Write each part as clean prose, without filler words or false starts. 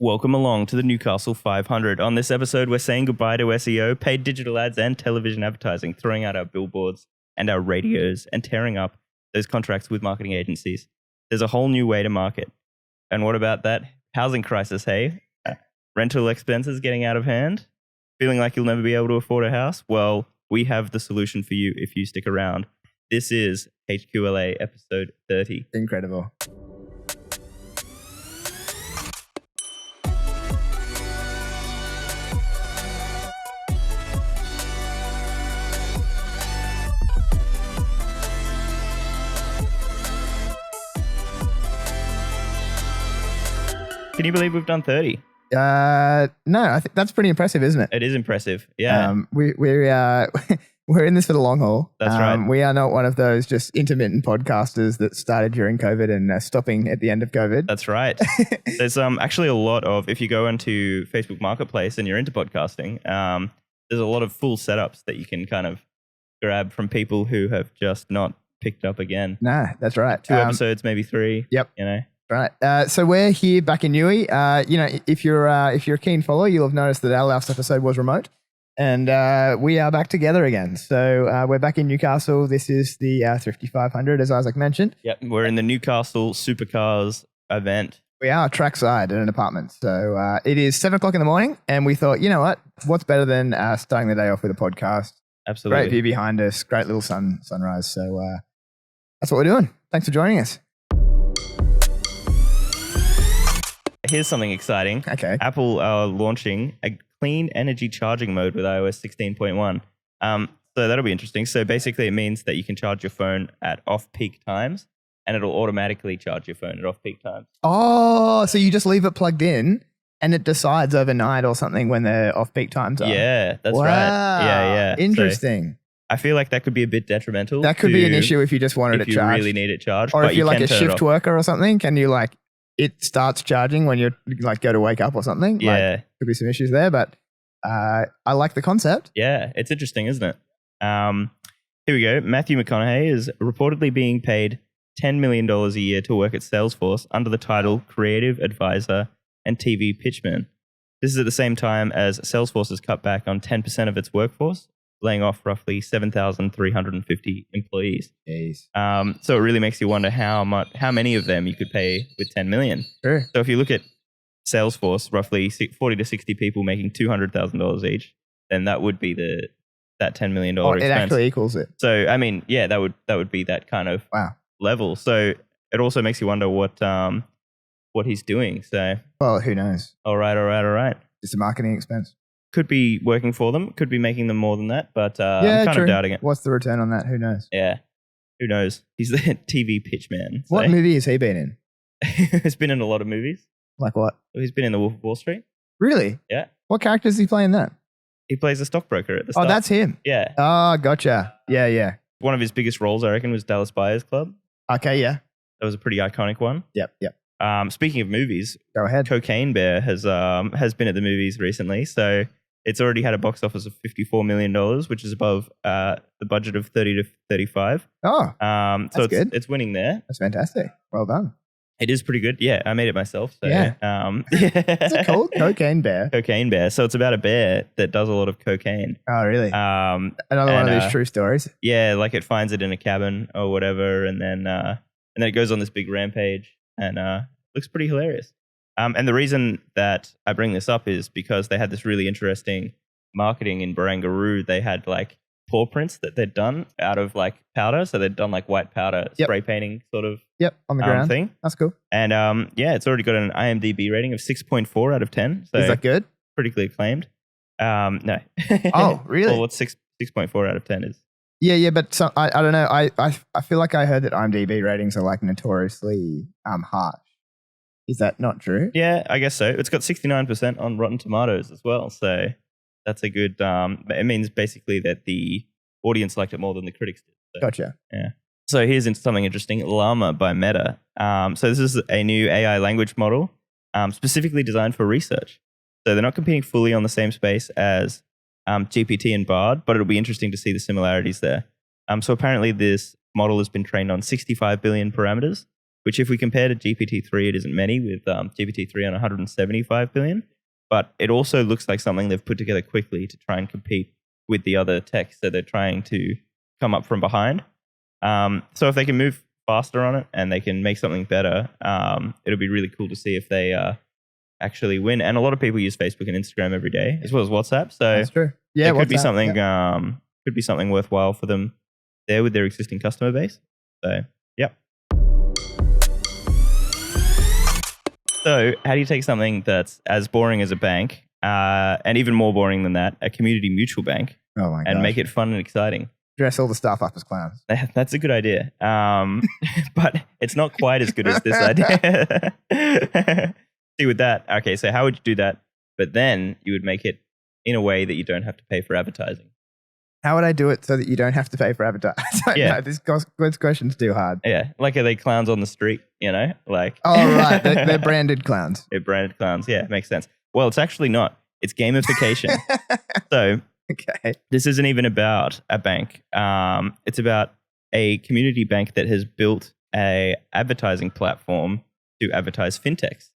Welcome along to the Newcastle 500. On this episode, we're saying goodbye to SEO, paid digital ads, and television advertising, throwing out our billboards and our radios and tearing up those contracts with marketing agencies. There's a whole new way to market. And what about that housing crisis, hey? Rental expenses getting out of hand? Feeling like you'll never be able to afford a house? Well, we have the solution for you if you stick around. This is HQLA episode 30. Incredible. Can you believe we've done 30? No, I think that's pretty impressive, isn't it? It is impressive. Yeah. We're in this for the long haul. That's right. We are not one of those just intermittent podcasters that started during COVID and stopping at the end of COVID. That's right. There's actually a lot of, if you go into Facebook Marketplace and you're into podcasting, there's a lot of full setups that you can kind of grab from people who have just not picked up again. Nah, that's right. 2 episodes, maybe 3. Yep. You know. Right. So we're here back in Newey. If you're a keen follower, you'll have noticed that our last episode was remote, and we are back together again. So we're back in Newcastle. This is the Thrifty 500, as Isaac mentioned. Yep. We're in the Newcastle Supercars event. We are trackside at an apartment. So it is 7 o'clock in the morning, and we thought, you know what? What's better than starting the day off with a podcast? Absolutely. Great view behind us. Great little sunrise. So that's what we're doing. Thanks for joining us. Here's something exciting. Okay. Apple are launching a clean energy charging mode with iOS 16.1. So that'll be interesting. So basically it means that you can charge your phone at off-peak times and it'll automatically charge your phone at off-peak times. Oh, so you just leave it plugged in and it decides overnight or something when the off-peak times are? Yeah, that's wow. right. Yeah. Interesting. So I feel like that could be a bit detrimental. That could be an issue if you just wanted it charged. If you really need it charged. Or if you're like a turn shift worker or something, can you like, it starts charging when you like go to wake up or something? Yeah. Like, could be some issues there, but I like the concept. Yeah, it's interesting, isn't it? Here we go. Matthew McConaughey is reportedly being paid $10 million a year to work at Salesforce under the title Creative Advisor and TV Pitchman. This is at the same time as Salesforce has cut back on 10% of its workforce, laying off roughly 7,350 employees. Jeez. So it really makes you wonder how many of them you could pay with 10 million. Sure. So if you look at Salesforce, roughly 40 to 60 people making $200,000 each, then that would be that $10 million expense. It actually equals it. So I mean, yeah, that would be that kind of level. So it also makes you wonder what he's doing. So well, who knows? All right. Just a marketing expense. Could be working for them, could be making them more than that, but I'm kind of doubting it. What's the return on that? Who knows? Yeah, who knows? He's the TV pitch man. What movie has he been in? He's been in a lot of movies. Like what? He's been in The Wolf of Wall Street. Really? Yeah. What character is he playing that? He plays a stockbroker at the start. Oh, that's him? Yeah. Oh, gotcha. Yeah. One of his biggest roles, I reckon, was Dallas Buyers Club. Okay, yeah. That was a pretty iconic one. Yep. Speaking of movies, go ahead. Cocaine Bear has been at the movies recently, so it's already had a box office of $54 million, which is above the budget of 30 to 35. Oh, so good. It's winning there. That's fantastic. Well done. It is pretty good. Yeah, I made it myself. So, yeah. What's it called? Cocaine Bear. Cocaine Bear. So it's about a bear that does a lot of cocaine. Oh, really? Another one of these true stories. Yeah, like it finds it in a cabin or whatever, and then it goes on this big rampage, and looks pretty hilarious. And the reason that I bring this up is because they had this really interesting marketing in Barangaroo. They had like paw prints that they'd done out of like powder. So they'd done like white powder spray painting sort of on the ground thing. That's cool. And it's already got an IMDb rating of 6.4 out of 10. So is that good? Critically acclaimed. No. Oh, really? Well, what's 6.4 out of 10 is? Yeah, but I don't know. I feel like I heard that IMDb ratings are like notoriously harsh. Is that not true? Yeah, I guess so. It's got 69% on Rotten Tomatoes as well. So that's a good, it means basically that the audience liked it more than the critics did. So, gotcha. Yeah. So here's something interesting. Llama by Meta. So this is a new AI language model specifically designed for research. So they're not competing fully on the same space as GPT and Bard, but it'll be interesting to see the similarities there. So apparently this model has been trained on 65 billion parameters. which if we compare to GPT-3, it isn't many, with GPT-3 on 175 billion. But it also looks like something they've put together quickly to try and compete with the other tech. So they're trying to come up from behind. So if they can move faster on it and they can make something better, it'll be really cool to see if they actually win. And a lot of people use Facebook and Instagram every day, as well as WhatsApp. So That's true. Yeah, it could be WhatsApp, something yeah. could be something worthwhile for them there with their existing customer base. So yep. So how do you take something that's as boring as a bank, and even more boring than that, a community mutual bank, Oh my and gosh. make it fun and exciting? Dress all the staff up as clowns. That's a good idea. But it's not quite as good as this idea. See, with that, okay, so how would you do that? But then you would make it in a way that you don't have to pay for advertising. How would I do it so that you don't have to pay for advertising? Yeah. No, this question's too hard. Yeah, like are they clowns on the street, Like Oh, right. They're branded clowns. they're branded clowns. Yeah, makes sense. Well, it's actually not. It's gamification. So Okay. this isn't even about a bank. It's about a community bank that has built a advertising platform to advertise fintechs.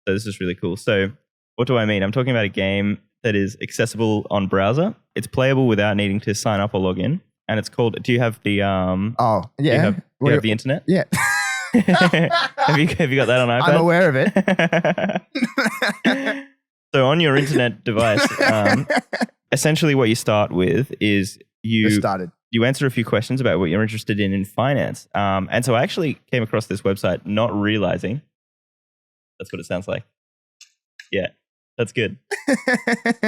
So this is really cool. So what do I mean? I'm talking about a game that is accessible on browser. It's playable without needing to sign up or log in. And it's called, do you have the Oh, do you yeah. have, do you have the internet? Yeah. have you got that on iPad? I'm aware of it. So on your internet device, essentially what you start with is Just started. you answer a few questions about what you're interested in finance. And so I actually came across this website not realizing that's what it sounds like. Yeah, that's good.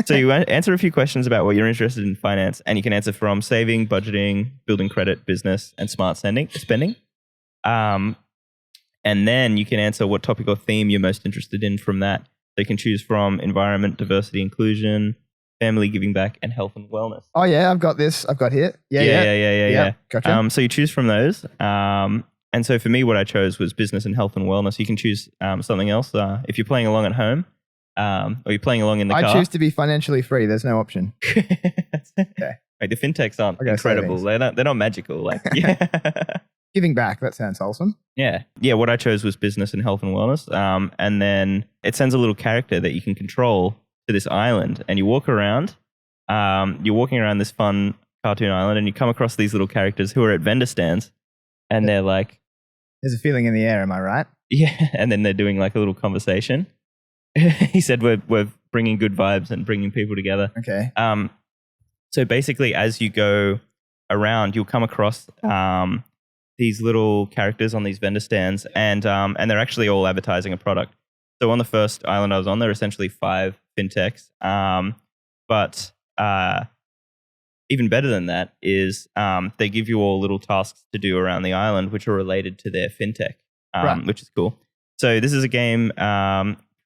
So you answer a few questions about what you're interested in finance, and you can answer from saving, budgeting, building credit, business, and smart spending. And then you can answer what topic or theme you're most interested in from that. So you can choose from environment, diversity, inclusion, family, giving back, and health and wellness. Oh, yeah. I've got this. I've got here. Yeah. Gotcha. So you choose from those. And so for me, what I chose was business and health and wellness. You can choose something else. If you're playing along at home, or you're playing along in the car. I choose to be financially free. There's no option. Okay. Like the fintechs aren't I gotta say incredible. things. They're not magical. Like, yeah. Giving back. That sounds wholesome. Yeah. What I chose was business and health and wellness. And then it sends a little character that you can control to this island, and you walk around. You're walking around this fun cartoon island, and you come across these little characters who are at vendor stands, and they're like, There's a feeling in the air. Am I right? yeah. And then they're doing like a little conversation. He said, we're bringing good vibes and bringing people together. Okay. So basically, as you go around, you'll come across these little characters on these vendor stands, and they're actually all advertising a product. So on the first island I was on, there are essentially 5 fintechs. But even better than that is they give you all little tasks to do around the island, which are related to their fintech, Right. which is cool. So this is a game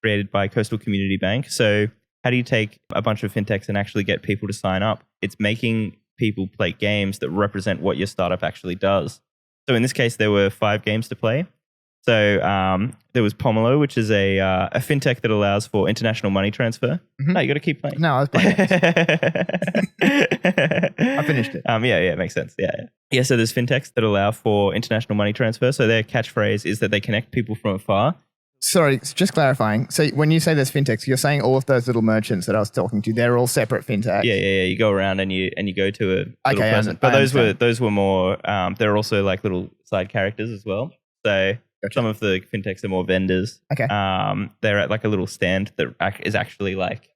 created by Coastal Community Bank. So how do you take a bunch of fintechs and actually get people to sign up? It's making people play games that represent what your startup actually does. So in this case, there were 5 games to play. So there was Pomelo, which is a fintech that allows for international money transfer. Mhm. No, you got to keep playing. No, I was playing it. I finished it. Yeah, it makes sense. Yeah. So there's fintechs that allow for international money transfer. So their catchphrase is that they connect people from afar. Sorry, just clarifying. So when you say there's fintechs, you're saying all of those little merchants that I was talking to, they're all separate fintechs. Yeah. You go around and you go to a little Okay, person. I But understand. those were more. There are also like little side characters as well. So Gotcha. some of the fintechs are more vendors. Okay. They're at like a little stand that is actually like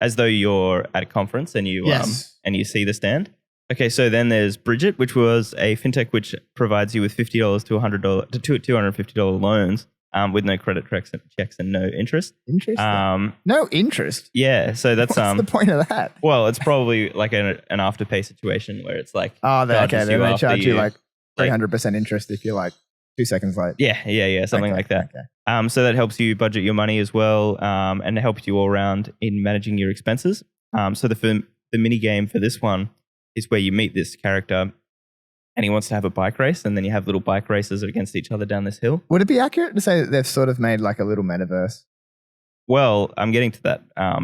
as though you're at a conference and you Yes. and you see the stand. Okay, so then there's Bridget, which was a fintech which provides you with $50 to $100 to $250 loans with no credit checks and no interest. Interesting. No interest. Yeah, so that's What's the point of that? well, it's probably like an afterpay situation where it's like Oh, okay. charges Then you they after charge you like like- 300% interest if you're like 2 seconds late. yeah, something Okay, like that. Okay. So that helps you budget your money as well, and it helps you all around in managing your expenses. So the mini game for this one is where you meet this character, and he wants to have a bike race, and then you have little bike races against each other down this hill. Would it be accurate to say that they've sort of made like a little metaverse? Well, I'm getting to that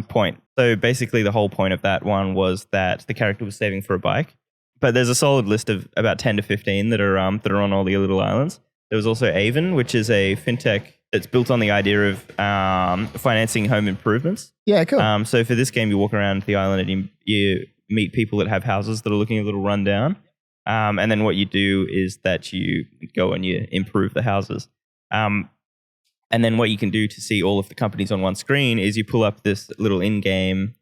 point. So basically, the whole point of that one was that the character was saving for a bike, but there's a solid list of about 10 to 15 that are on all the little islands. There was also Avon, which is a fintech that's built on the idea of financing home improvements. Yeah, cool. So for this game, you walk around the island and you meet people that have houses that are looking a little run down. And then what you do is that you go and you improve the houses. And then what you can do to see all of the companies on one screen is you pull up this little in-game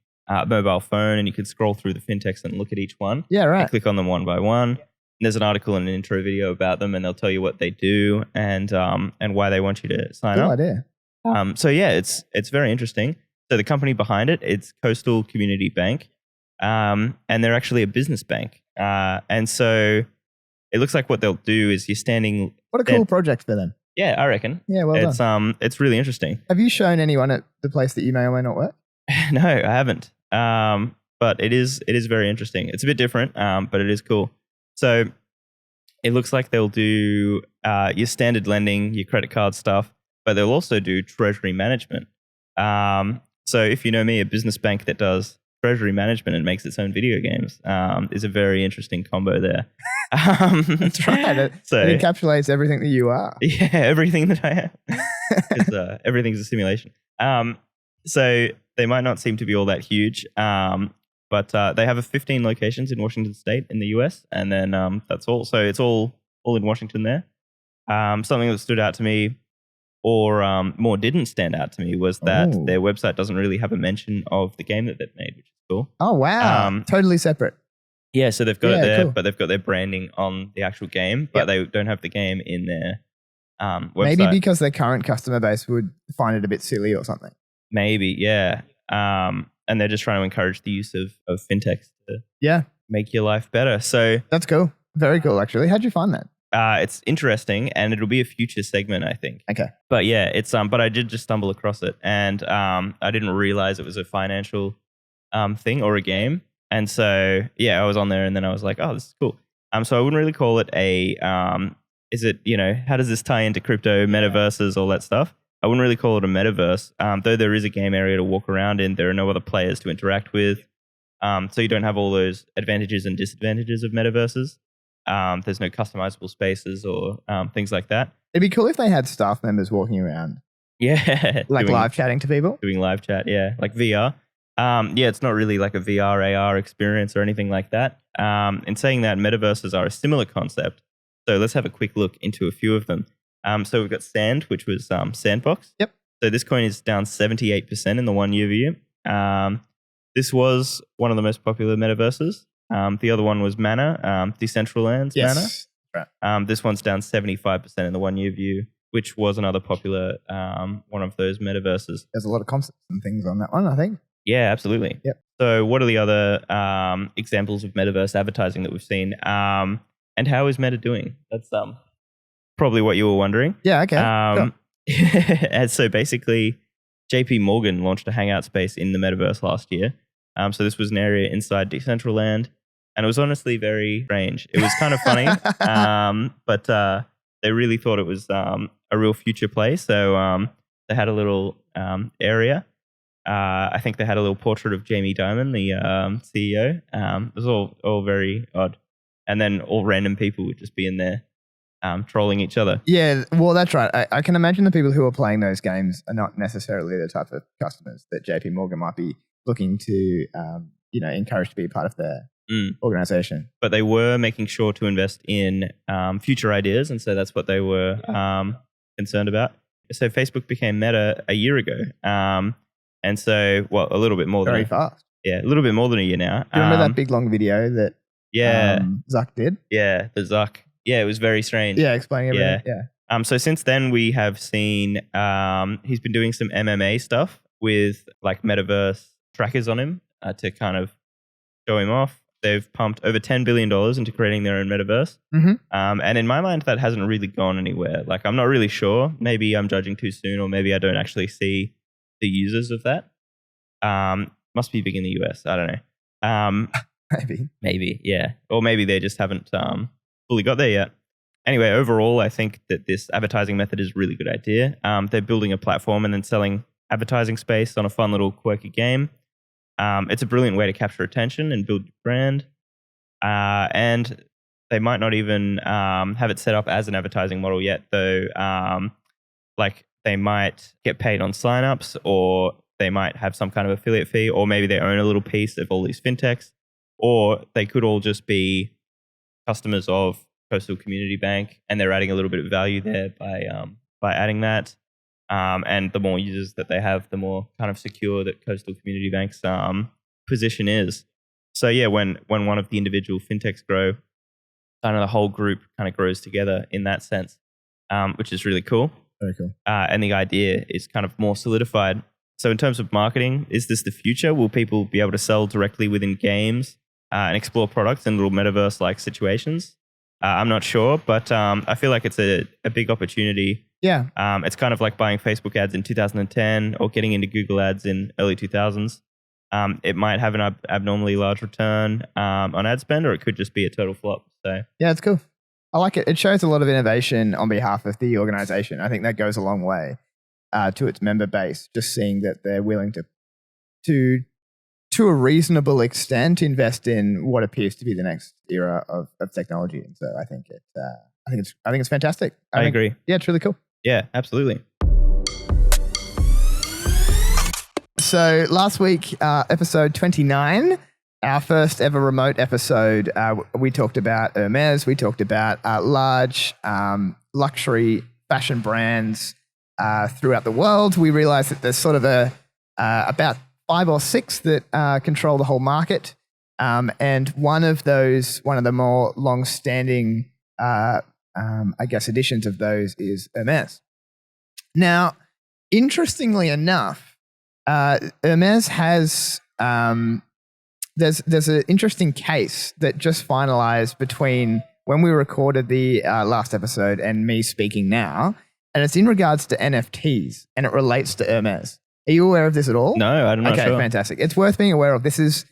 mobile phone and you can scroll through the fintechs and look at each one. Yeah, right. And click on them one by one. And there's an article and an intro video about them, and they'll tell you what they do and why they want you to sign Cool up. idea. So yeah, it's very interesting. So the company behind it, it's Coastal Community Bank, and they're actually a business bank. And so it looks like what they'll do is you're standing. What a cool project for them. Yeah, I reckon. Yeah, well done. It's really interesting. Have you shown anyone at the place that you may or may not work? No, I haven't. But it is very interesting. It's a bit different, but it is cool. So it looks like they'll do your standard lending, your credit card stuff, but they'll also do treasury management. So if you know me, a business bank that does treasury management and makes its own video games is a very interesting combo there. That's right. It encapsulates everything that you are. Yeah, everything that I am. Everything's a simulation. So they might not seem to be all that huge, but they have 15 locations in Washington State in the US, and then that's all. So it's all in Washington there. Something that stood out to me, or more didn't stand out to me, was that their website doesn't really have a mention of the game that they've made, which is cool. Oh, wow. Totally separate. Yeah, so they've got it there, cool. But they've got their branding on the actual game, but they don't have the game in their website. Maybe because their current customer base would find it a bit silly or something. Maybe, yeah. And they're just trying to encourage the use of fintechs to make your life better. So that's cool. Very cool, actually. How'd you find that? It's interesting, and it'll be a future segment, I think. Okay. But yeah, it's but I did just stumble across it, and I didn't realize it was a financial thing or a game. And so yeah, I was on there, and then I was like, oh, this is cool. So I wouldn't really call it a is it, how does this tie into crypto, metaverses, all that stuff? I wouldn't really call it a metaverse, though there is a game area to walk around in. There are no other players to interact with. So you don't have all those advantages and disadvantages of metaverses. There's no customizable spaces or things like that. It'd be cool if they had staff members walking around. Yeah. Like live chatting to people? Doing live chat, yeah. Like VR. Yeah, it's not really like a VR, AR experience or anything like that. In saying that, metaverses are a similar concept. So let's have a quick look into a few of them. So we've got Sand, which was Sandbox. Yep. So this coin is down 78% in the 1 year view. This was one of the most popular metaverses. The other one was Mana, Decentraland's Mana. Right. This one's down 75% in the 1 year view, which was another popular one of those metaverses. There's a lot of concepts and things on that one, I think. Yeah, absolutely. Yep. So what are the other examples of metaverse advertising that we've seen? And how is Meta doing? That's probably what you were wondering. Yeah, okay. And so basically, JP Morgan launched a hangout space in the metaverse last year. So this was an area inside Decentraland, and it was honestly very strange. It was kind of funny, but they really thought it was a real future play. So they had a little area. I think they had a little portrait of Jamie Dimon, the CEO. It was all very odd. And then all random people would just be in there trolling each other. Yeah, well, that's right. I can imagine the people who are playing those games are not necessarily the type of customers that JP Morgan might be looking to encourage to be a part of their organization. But they were making sure to invest in future ideas, and so that's what they were concerned about. So Facebook became Meta a year ago. And so, well, a little bit more very fast. Yeah, a little bit more than a year now. Do you remember that big long video that Zuck did? Yeah, the Zuck. Yeah, it was very strange. Yeah, explaining everything. Yeah. So since then, we have seen he's been doing some MMA stuff with like metaverse trackers on him to kind of show him off. They've pumped over $10 billion into creating their own metaverse. Mm-hmm. And in my mind, that hasn't really gone anywhere. Like, I'm not really sure. Maybe I'm judging too soon, or maybe I don't actually see the users of that. Must be big in the US. I don't know. Maybe, yeah. Or maybe they just haven't fully got there yet. Anyway, overall, I think that this advertising method is a really good idea. They're building a platform and then selling advertising space on a fun little quirky game. It's a brilliant way to capture attention and build your brand. And they might not even have it set up as an advertising model yet, though. Like they might get paid on signups, or they might have some kind of affiliate fee, or maybe they own a little piece of all these fintechs, or they could all just be customers of Coastal Community Bank, and they're adding a little bit of value there by adding that. And the more users that they have, the more kind of secure that Coastal Community Bank's position is. So yeah, when one of the individual fintechs grow, kind of the whole group kind of grows together in that sense, which is really cool. Very cool. And the idea is kind of more solidified. So in terms of marketing, is this the future? Will people be able to sell directly within games and explore products in little metaverse-like situations? I'm not sure, but I feel like it's a big opportunity. Yeah. It's kind of like buying Facebook ads in 2010 or getting into Google ads in early 2000s. It might have an abnormally large return on ad spend, or it could just be a total flop. So yeah, it's cool. I like it. It shows a lot of innovation on behalf of the organization. I think that goes a long way to its member base, just seeing that they're willing to a reasonable extent invest in what appears to be the next era of technology. And so I think it's fantastic. I agree. Yeah, it's really cool. Yeah, absolutely. So last week, episode 29, our first ever remote episode, we talked about Hermes. We talked about large luxury fashion brands throughout the world. We realized that there's sort of about 5 or 6 that control the whole market. And one of the more long-standing, editions of those is Hermes. Now, interestingly enough, Hermes has there's an interesting case that just finalized between when we recorded the last episode and me speaking now, and it's in regards to NFTs, and it relates to Hermes. Are you aware of this at all? No, I'm not sure. Okay, fantastic. It's worth being aware of. This is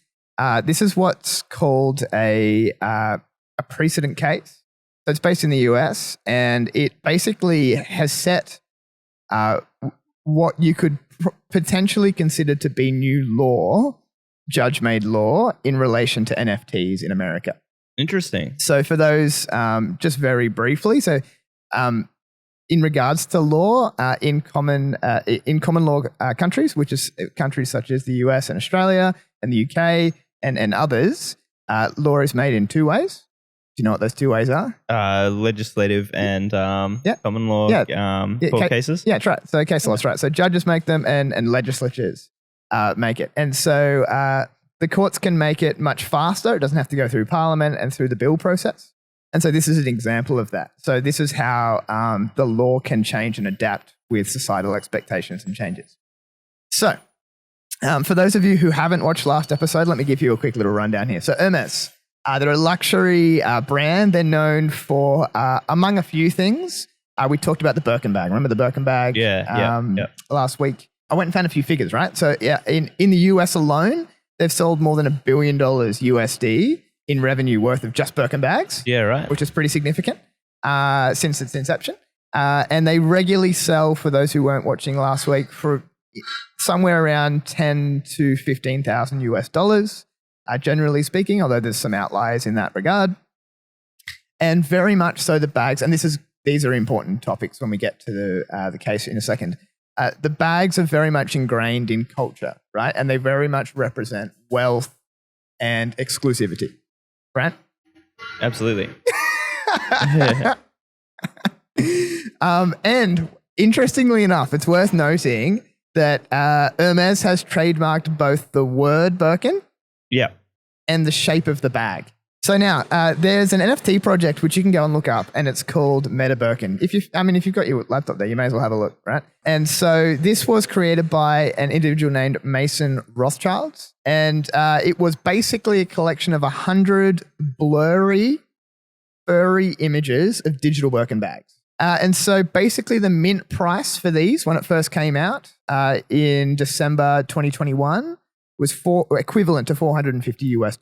what's called a precedent case. So it's based in the US, and it basically has set what you could potentially consider to be new law, judge-made law, in relation to NFTs in America. Interesting. So for those, just very briefly, in regards to law, in common law countries, which is countries such as the US and Australia and the UK and others, law is made in 2 ways. Do you know what those 2 ways are? Legislative and common law court cases. Yeah, that's right. So case law, that's right. So judges make them and legislatures make it. And so the courts can make it much faster. It doesn't have to go through Parliament and through the bill process. And so this is an example of that. So this is how the law can change and adapt with societal expectations and changes. So for those of you who haven't watched last episode, let me give you a quick little rundown here. So Hermes, they're a luxury brand. They're known for, among a few things, we talked about the Birkin bag. Remember the Birkin bag? Yeah. Last week. I went and found a few figures, right? So yeah, in the US alone, they've sold more than $1 billion USD in revenue worth of just Birkin bags. Yeah, right. Which is pretty significant since its inception. And they regularly sell, for those who weren't watching last week, for somewhere around $10,000 to $15,000 US dollars, generally speaking, although there's some outliers in that regard. And very much so the bags, and these are important topics when we get to the case in a second. The bags are very much ingrained in culture, right? And they very much represent wealth and exclusivity, right? Absolutely. And interestingly enough, it's worth noting that Hermes has trademarked both the word Birkin and the shape of the bag. So now there's an NFT project which you can go and look up, and it's called MetaBirkin. If you've got your laptop there, you may as well have a look, right? And so this was created by an individual named Mason Rothschild, and it was basically a collection of 100 blurry, furry images of digital Birkin bags. And so basically the mint price for these when it first came out in December 2021 was equivalent to $450 US,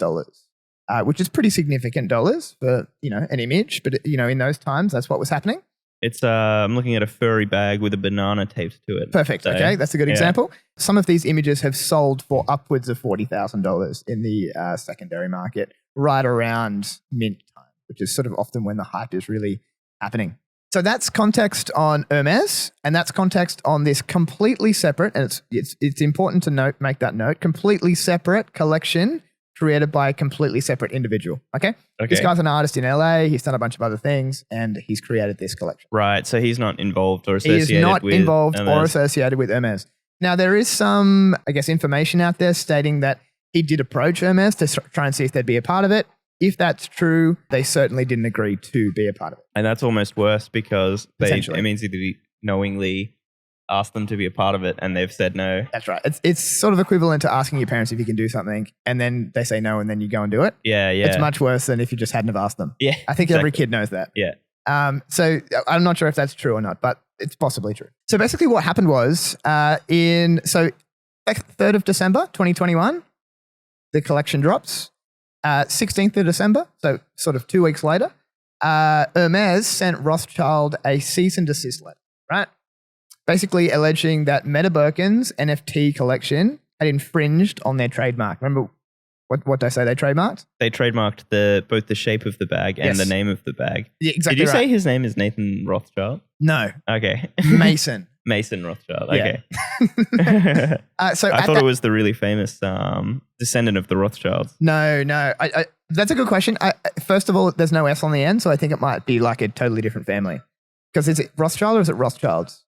which is pretty significant dollars for, an image. But, in those times, that's what was happening. It's I'm looking at a furry bag with a banana taped to it. Perfect. So, okay, that's a good example. Some of these images have sold for upwards of $40,000 in the secondary market right around mint time. which is sort of often when the hype is really happening. So that's context on Hermes, and that's context on this completely separate, and it's important to make that note, completely separate collection created by a completely separate individual. Okay? This guy's an artist in LA. He's done a bunch of other things, and he's created this collection. Right. So he's not involved or associated with He is not involved Hermes. or associated with Hermes. Now, there is some, I guess, information out there stating that he did approach Hermes to try and see if they'd be a part of it. If that's true, they certainly didn't agree to be a part of it. And that's almost worse because it means he knowingly asked them to be a part of it and they've said no. That's right. It's sort of equivalent to asking your parents if you can do something and then they say no and then you go and do it. Yeah, yeah. It's much worse than if you just hadn't have asked them. Yeah, I think every kid knows that. Yeah. So I'm not sure if that's true or not, but it's possibly true. So basically what happened was 3rd of December, 2021, the collection drops. 16th of December, so sort of 2 weeks later, Hermes sent Rothschild a cease and desist letter, right? Basically alleging that MetaBirkin's NFT collection had infringed on their trademark. Remember what they say they trademarked? They trademarked both the shape of the bag and the name of the bag. Yeah, exactly. Did you say his name is Nathan Rothschild? No. Okay. Mason. Mason Rothschild. Okay. Yeah. So I thought it was the really famous descendant of the Rothschilds. No. That's a good question. First of all, there's no S on the end, so I think it might be like a totally different family. Because is it Rothschild or is it Rothschilds?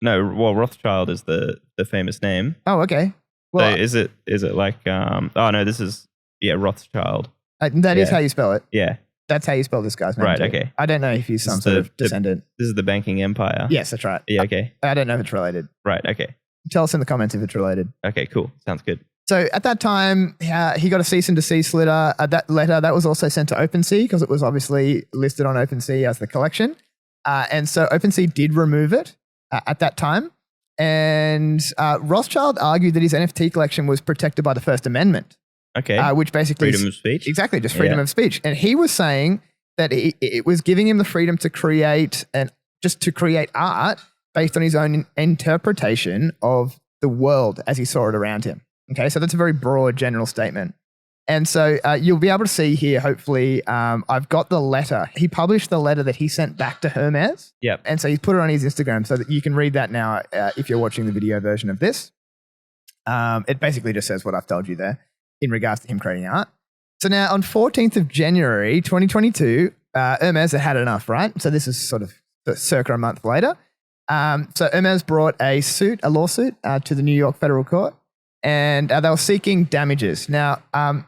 No, well, Rothschild is the famous name. Oh, okay. Well, so is it like oh no, this is Rothschild. That is how you spell it. Yeah. That's how you spell this guy's name. Right, too. okay. I don't know if he's some sort of descendant. This is the banking empire. Yes, that's right. Yeah, okay. I don't know if it's related. Right, okay. Tell us in the comments if it's related. Okay, cool. Sounds good. So at that time, he got a cease and desist letter. That letter, that was also sent to OpenSea because it was obviously listed on OpenSea as the collection. And so OpenSea did remove it at that time. And Rothschild argued that his NFT collection was protected by the First Amendment. Okay. Which basically freedom of speech. Exactly, just freedom of speech. And he was saying that it was giving him the freedom to create art based on his own interpretation of the world as he saw it around him. Okay, so that's a very broad general statement. And so you'll be able to see here, hopefully, I've got the letter. He published the letter that he sent back to Hermes. Yep. And so he's put it on his Instagram so that you can read that now if you're watching the video version of this. It basically just says what I've told you there in regards to him creating art. So now on 14th of January, 2022, Hermes had enough, right? So this is sort of circa a month later. So Hermes brought a lawsuit to the New York Federal Court, and they were seeking damages. Now, do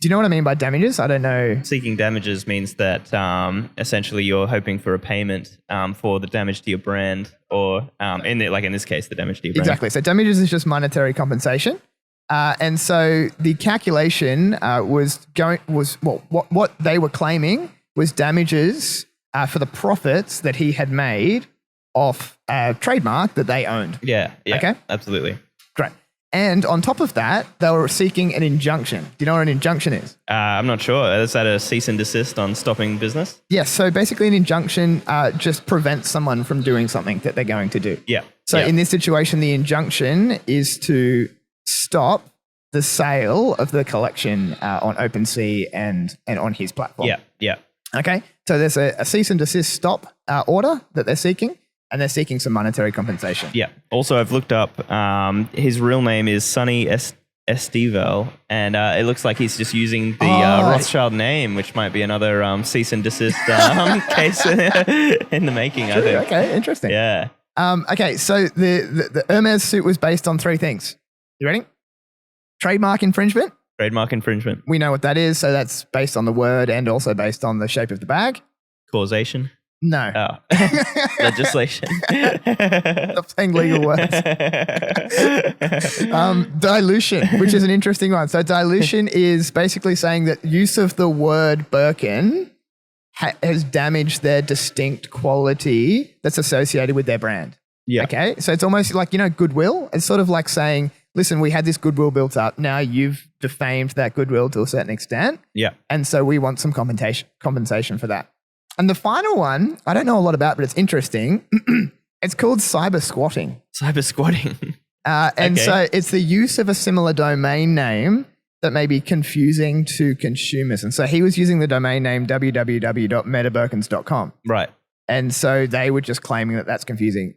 you know what I mean by damages? I don't know. Seeking damages means that essentially you're hoping for a payment for the damage to your brand, or in this case, the damage to your brand. Exactly. So damages is just monetary compensation. And so the calculation what they were claiming was damages for the profits that he had made off a trademark that they owned. Yeah. Okay. Absolutely. Great. And on top of that, they were seeking an injunction. Do you know what an injunction is? I'm not sure. Is that a cease and desist on stopping business? Yes. So basically an injunction just prevents someone from doing something that they're going to do. Yeah. So in this situation, the injunction is to stop the sale of the collection on OpenSea and on his platform. Yeah. Okay. So there's a cease and desist stop order that they're seeking, and they're seeking some monetary compensation. Yeah. Also, I've looked up, his real name is Sonny Estival, and it looks like he's just using the Rothschild name, which might be another cease and desist case in the making, I think. Okay, interesting. Yeah. Okay, so the Hermes suit was based on three things. You ready? Trademark infringement. Trademark infringement. We know what that is, so that's based on the word and also based on the shape of the bag. Causation. No. Oh. Legislation. Stop saying legal words. Dilution, which is an interesting one. So dilution is basically saying that use of the word Birkin has damaged their distinct quality that's associated with their brand. Yeah. Okay. So it's almost like, goodwill. It's sort of like saying, listen, we had this goodwill built up. Now you've defamed that goodwill to a certain extent. Yeah. And so we want some compensation for that. And the final one, I don't know a lot about, but it's interesting. It's called cyber squatting. Cyber squatting. So it's the use of a similar domain name that may be confusing to consumers. And so he was using the domain name www.metabirkins.com. Right. And so they were just claiming that that's confusing.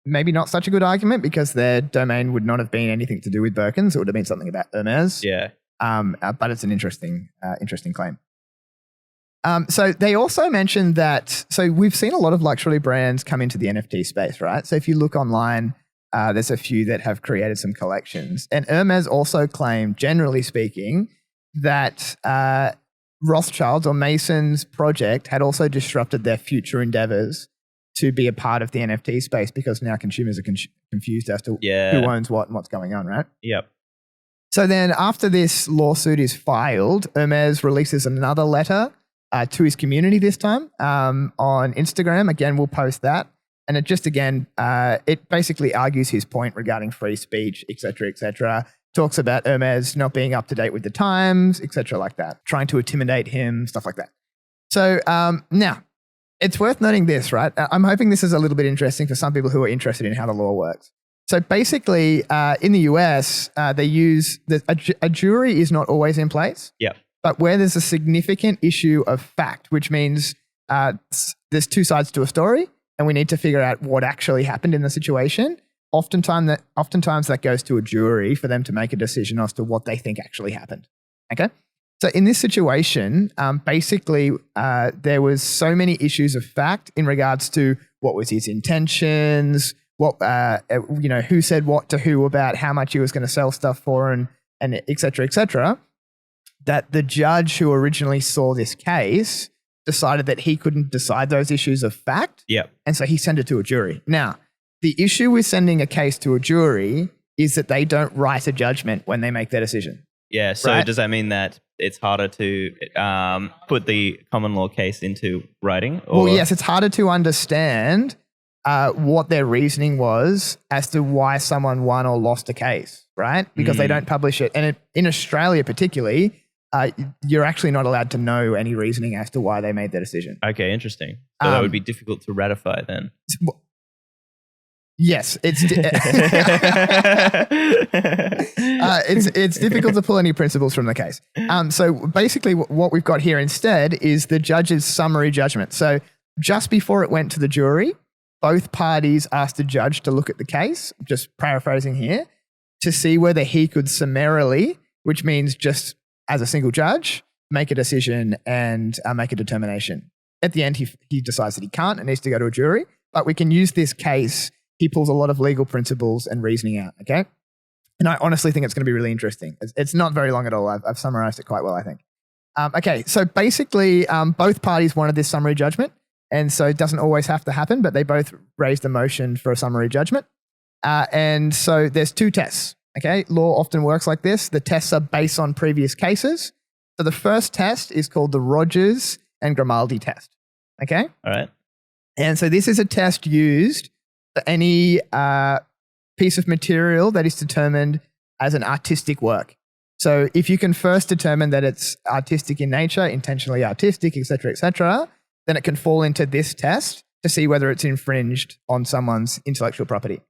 Maybe not such a good argument because their domain would not have been anything to do with Birkins. It would have been something about Hermes. Yeah. But it's an interesting claim. So they also mentioned that, so we've seen a lot of luxury brands come into the NFT space, right? So if you look online, there's a few that have created some collections. And Hermes also claimed, generally speaking, that Rothschild's or Mason's project had also disrupted their future endeavors to be a part of the NFT space because now consumers are confused as to who owns what and what's going on, right? Yep. So then after this lawsuit is filed, Hermes releases another letter to his community this time on Instagram. Again, we'll post that. And it just, again, it basically argues his point regarding free speech, et cetera, talks about Hermes not being up to date with the times, et cetera, like that, trying to intimidate him, stuff like that. So now, it's worth noting this, right? I'm hoping this is a little bit interesting for some people who are interested in how the law works. So basically, in the US, they use a jury is not always in place. Yeah. But where there's a significant issue of fact, which means there's two sides to a story, and we need to figure out what actually happened in the situation. Oftentimes that goes to a jury for them to make a decision as to what they think actually happened. Okay. So in this situation, basically, there was so many issues of fact in regards to what was his intentions, who said what to who about how much he was going to sell stuff for, and et cetera, that the judge who originally saw this case decided that he couldn't decide those issues of fact. Yep. And so he sent it to a jury. Now, the issue with sending a case to a jury is that they don't write a judgment when they make their decision. Yeah. So right? Does that mean that it's harder to put the common law case into writing? Or? Well, yes, it's harder to understand what their reasoning was as to why someone won or lost a case, right? Because they don't publish it. And in Australia particularly, you're actually not allowed to know any reasoning as to why they made their decision. Okay, interesting. So that would be difficult to ratify then. Yes, it's it's difficult to pull any principles from the case. So basically what we've got here instead is the judge's summary judgment. So just before it went to the jury, both parties asked the judge to look at the case, just paraphrasing here, to see whether he could summarily, which means just as a single judge, make a decision and make a determination. At the end, he decides that he can't and needs to go to a jury, but we can use this case. He pulls a lot of legal principles and reasoning out, okay? And I honestly think it's going to be really interesting. It's not very long at all. I've summarized it quite well, I think. Okay, so basically both parties wanted this summary judgment, and so it doesn't always have to happen, but they both raised a motion for a summary judgment. And so there's two tests, okay? Law often works like this. The tests are based on previous cases. So the first test is called the Rogers and Grimaldi test, okay? All right. And so this is a test used for any piece of material that is determined as an artistic work. So if you can first determine that it's artistic in nature, intentionally artistic, et cetera, then it can fall into this test to see whether it's infringed on someone's intellectual property.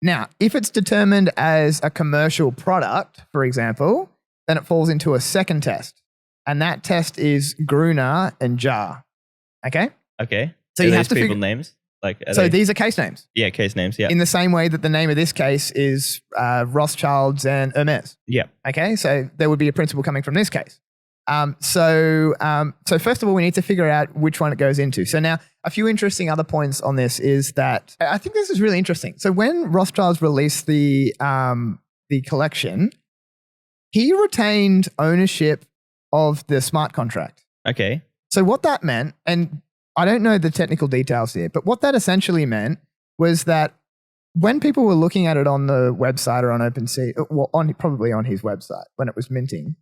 Now, if it's determined as a commercial product, for example, then it falls into a second test. And that test is Gruner and Jar. Okay? Okay. So you have to figure names? These are case names. Yeah, case names, yeah. In the same way that the name of this case is Rothschilds and Hermes. Yeah. Okay, so there would be a principle coming from this case. So first of all, we need to figure out which one it goes into. So now, a few interesting other points on this is that I think this is really interesting. So when Rothschilds released the collection, he retained ownership of the smart contract. Okay. So what that meant, and I don't know the technical details here, but what that essentially meant was that when people were looking at it on the website or on OpenSea, well, probably on his website when it was minting,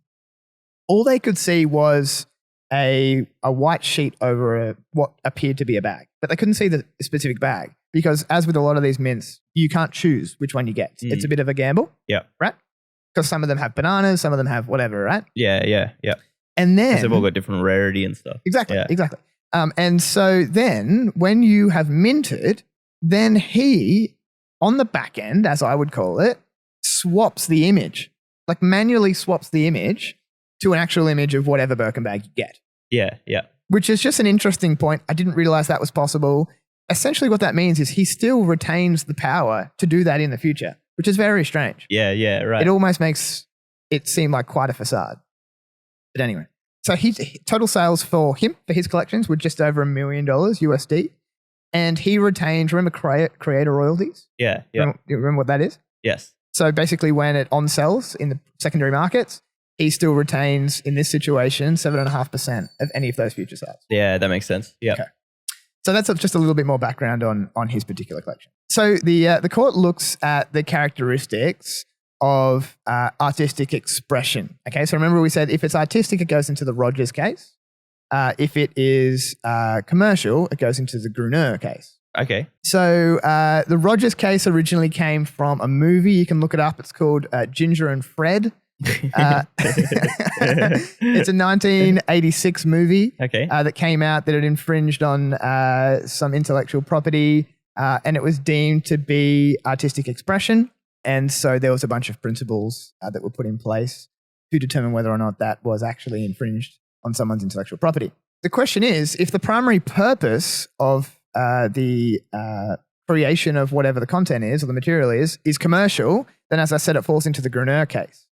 all they could see was a white sheet over what appeared to be a bag, but they couldn't see the specific bag because, as with a lot of these mints, you can't choose which one you get. It's a bit of a gamble, yeah, right? Because some of them have bananas, some of them have whatever, right? Yeah. And then they've all got different rarity and stuff. Exactly. And so then when you have minted, then he, on the back end, as I would call it, swaps the image. like manually swaps the image to an actual image of whatever Birkin bag you get. Yeah, yeah. Which is just an interesting point. I didn't realize that was possible. Essentially what that means is he still retains the power to do that in the future, which is very strange. Yeah, yeah, right. It almost makes it seem like quite a facade. But anyway, so total sales for him, for his collections, were just over $1 million USD. And he retained, remember creator royalties? Yeah, yeah. Remember what that is? Yes. So basically when it on sells in the secondary markets, he still retains, in this situation, 7.5% of any of those future sales. Yeah, that makes sense. Yeah. Okay. So that's just a little bit more background on his particular collection. So the court looks at the characteristics of artistic expression. Okay, so remember we said if it's artistic, it goes into the Rogers case. If it is commercial, it goes into the Gruner case. Okay. So the Rogers case originally came from a movie. You can look it up. It's called Ginger and Fred. It's a 1986 movie that came out that had infringed on some intellectual property, and it was deemed to be artistic expression. And so there was a bunch of principles that were put in place to determine whether or not that was actually infringed on someone's intellectual property. The question is, if the primary purpose of the creation of whatever the content is or the material is commercial, then as I said, it falls into the Gruner case.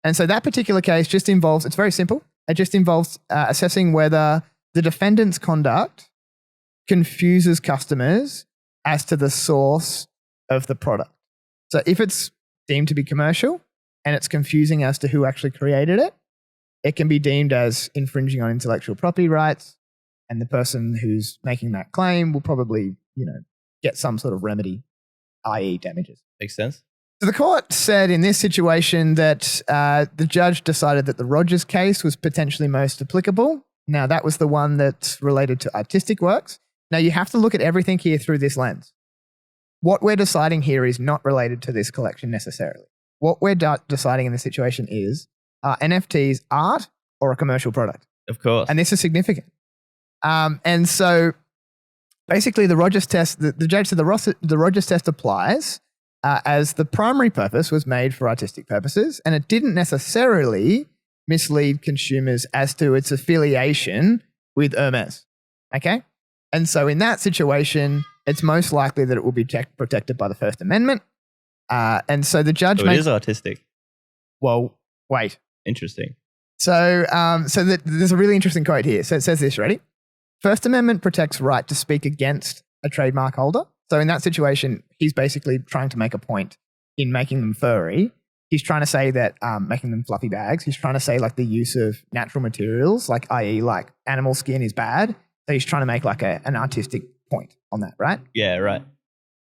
And so that particular case just involves, it's very simple. It just involves assessing whether the defendant's conduct confuses customers as to the source of the product. So if it's deemed to be commercial and it's confusing as to who actually created it, it can be deemed as infringing on intellectual property rights, and the person who's making that claim will probably, get some sort of remedy, i.e. damages. Makes sense. So the court said in this situation that the judge decided that the Rogers case was potentially most applicable. Now, that was the one that's related to artistic works. Now, you have to look at everything here through this lens. What we're deciding here is not related to this collection necessarily. What we're deciding in this situation is, are NFTs art or a commercial product? Of course. And this is significant. And so basically the Rogers test, the judge said the Rogers test applies as the primary purpose was made for artistic purposes, and it didn't necessarily mislead consumers as to its affiliation with Hermes. Okay? And so in that situation, it's most likely that it will be protected by the First Amendment. And so the judge it is artistic. Well, wait. Interesting. So there's a really interesting quote here. So it says this, ready? First Amendment protects right to speak against a trademark holder. So in that situation, he's basically trying to make a point in making them furry. He's trying to say that making them fluffy bags, he's trying to say like the use of natural materials, like i.e. like animal skin is bad. So he's trying to make like an artistic point on that, right? Yeah, right.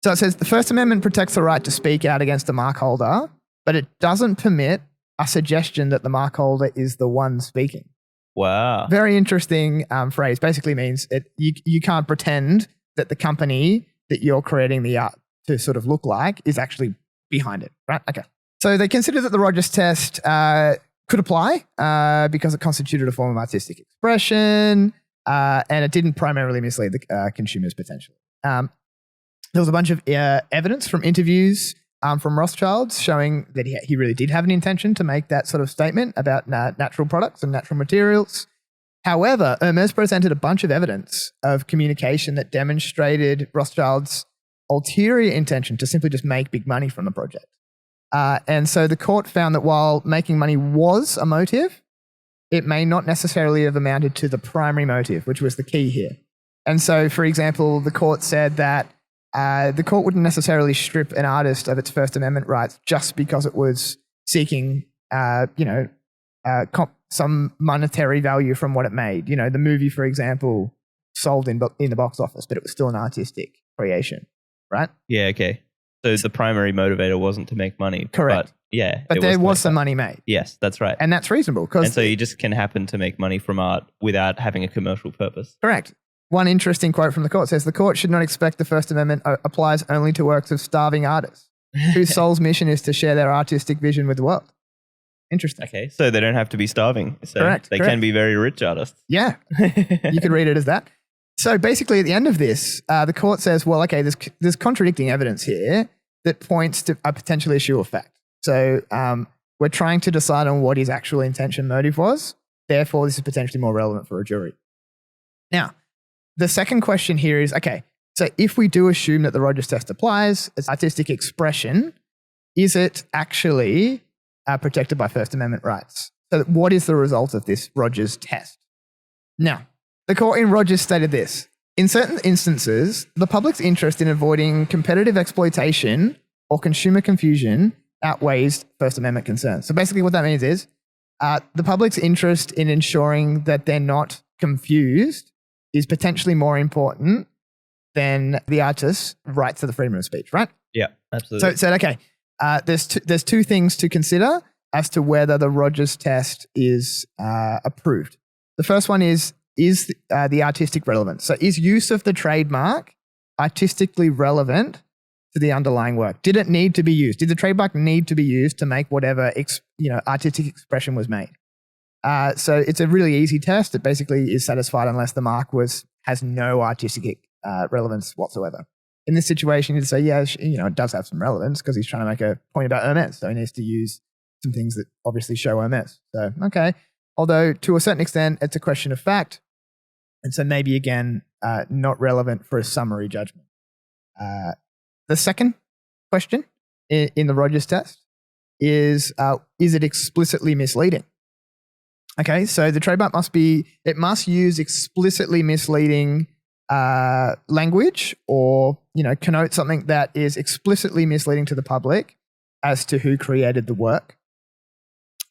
So it says the First Amendment protects the right to speak out against a mark holder, but it doesn't permit a suggestion that the mark holder is the one speaking. Wow. Very interesting phrase. Basically means you can't pretend that the company that you're creating the art to sort of look like is actually behind it, right? Okay. So they considered that the Rogers test could apply because it constituted a form of artistic expression and it didn't primarily mislead the consumers potentially. There was a bunch of evidence from interviews from Rothschild showing that he really did have an intention to make that sort of statement about natural products and natural materials. However, Hermes presented a bunch of evidence of communication that demonstrated Rothschild's ulterior intention to simply just make big money from the project. And so the court found that while making money was a motive, it may not necessarily have amounted to the primary motive, which was the key here. And so, for example, the court said that the court wouldn't necessarily strip an artist of its First Amendment rights just because it was seeking, some monetary value from what it made. The movie, for example, sold in the box office, but it was still an artistic creation, right? Yeah, okay. So the primary motivator wasn't to make money. Correct. But there was some money made. Yes, that's right. And that's reasonable. And so you just can happen to make money from art without having a commercial purpose. Correct. One interesting quote from the court says, the court should not expect the First Amendment applies only to works of starving artists whose soul's mission is to share their artistic vision with the world. Interesting. Okay, so they don't have to be starving. So correct. They can be very rich artists. Yeah, you could read it as that. So basically at the end of this, the court says, well, okay, there's contradicting evidence here that points to a potential issue of fact. So we're trying to decide on what his actual intention motive was. Therefore, this is potentially more relevant for a jury. Now, the second question here is, okay, so if we do assume that the Rogers test applies as artistic expression, is it actually protected by First Amendment rights? So what is the result of this Rogers test? Now, the court in Rogers stated this. In certain instances, the public's interest in avoiding competitive exploitation or consumer confusion outweighs First Amendment concerns. So basically what that means is the public's interest in ensuring that they're not confused is potentially more important than the artist's right to the freedom of speech, right? Yeah, absolutely. So it said, okay, there's two things to consider as to whether the Rogers test is approved. The first one is the artistic relevance. So is use of the trademark artistically relevant to the underlying work? Did it need to be used? Did the trademark need to be used to make whatever artistic expression was made? So it's a really easy test. It basically is satisfied unless the mark has no artistic relevance whatsoever. In this situation, you'd say, yeah, it does have some relevance because he's trying to make a point about Hermes. So he needs to use some things that obviously show Hermes. So, okay. Although to a certain extent, it's a question of fact. And so maybe, again, not relevant for a summary judgment. The second question in the Rogers test is it explicitly misleading? Okay, so the trademark must use explicitly misleading language or, connote something that is explicitly misleading to the public as to who created the work.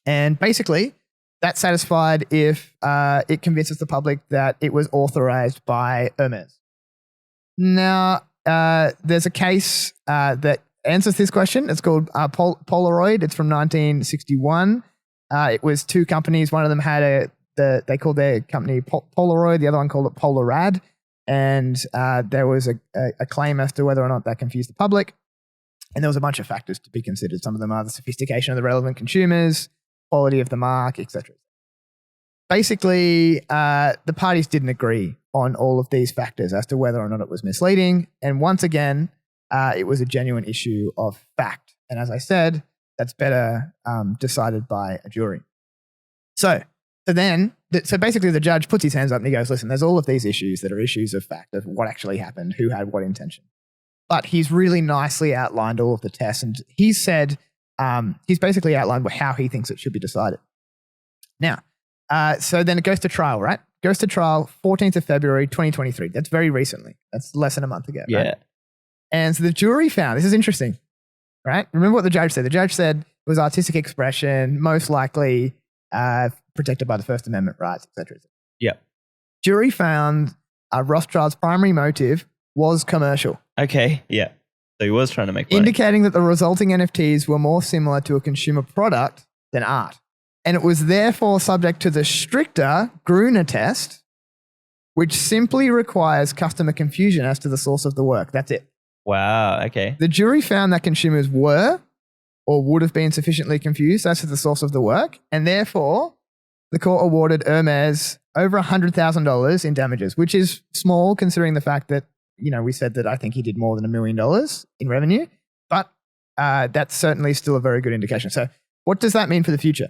And basically, that's satisfied if it convinces the public that it was authorized by Hermes. Now, there's a case that answers this question. It's called Polaroid. It's from 1961. It was two companies. One of them had they called their company Polaroid. The other one called it Polarad. And there was a claim as to whether or not that confused the public. And there was a bunch of factors to be considered. Some of them are the sophistication of the relevant consumers, quality of the mark, etc. Basically, the parties didn't agree on all of these factors as to whether or not it was misleading. And once again, it was a genuine issue of fact. And as I said, that's better decided by a jury. So basically the judge puts his hands up and he goes, listen, there's all of these issues that are issues of fact of what actually happened, who had what intention. But he's really nicely outlined all of the tests. And he said, he's basically outlined how he thinks it should be decided. Now, so then it goes to trial, right? Goes to trial 14th of February, 2023. That's very recently. That's less than a month ago. Yeah. Right? And so the jury found, this is interesting, right? Remember what the judge said. The judge said it was artistic expression, most likely protected by the First Amendment rights, etc. Yeah. Jury found Rothschild's primary motive was commercial. Okay, yeah. So he was trying to make money. Indicating that the resulting NFTs were more similar to a consumer product than art. And it was therefore subject to the stricter Gruner test, which simply requires customer confusion as to the source of the work. That's it. Wow, okay. The jury found that consumers were or would have been sufficiently confused as to the source of the work, and therefore the court awarded Hermes over $100,000 in damages, which is small considering the fact that, we said that I think he did more than $1 million in revenue, but that's certainly still a very good indication. So what does that mean for the future?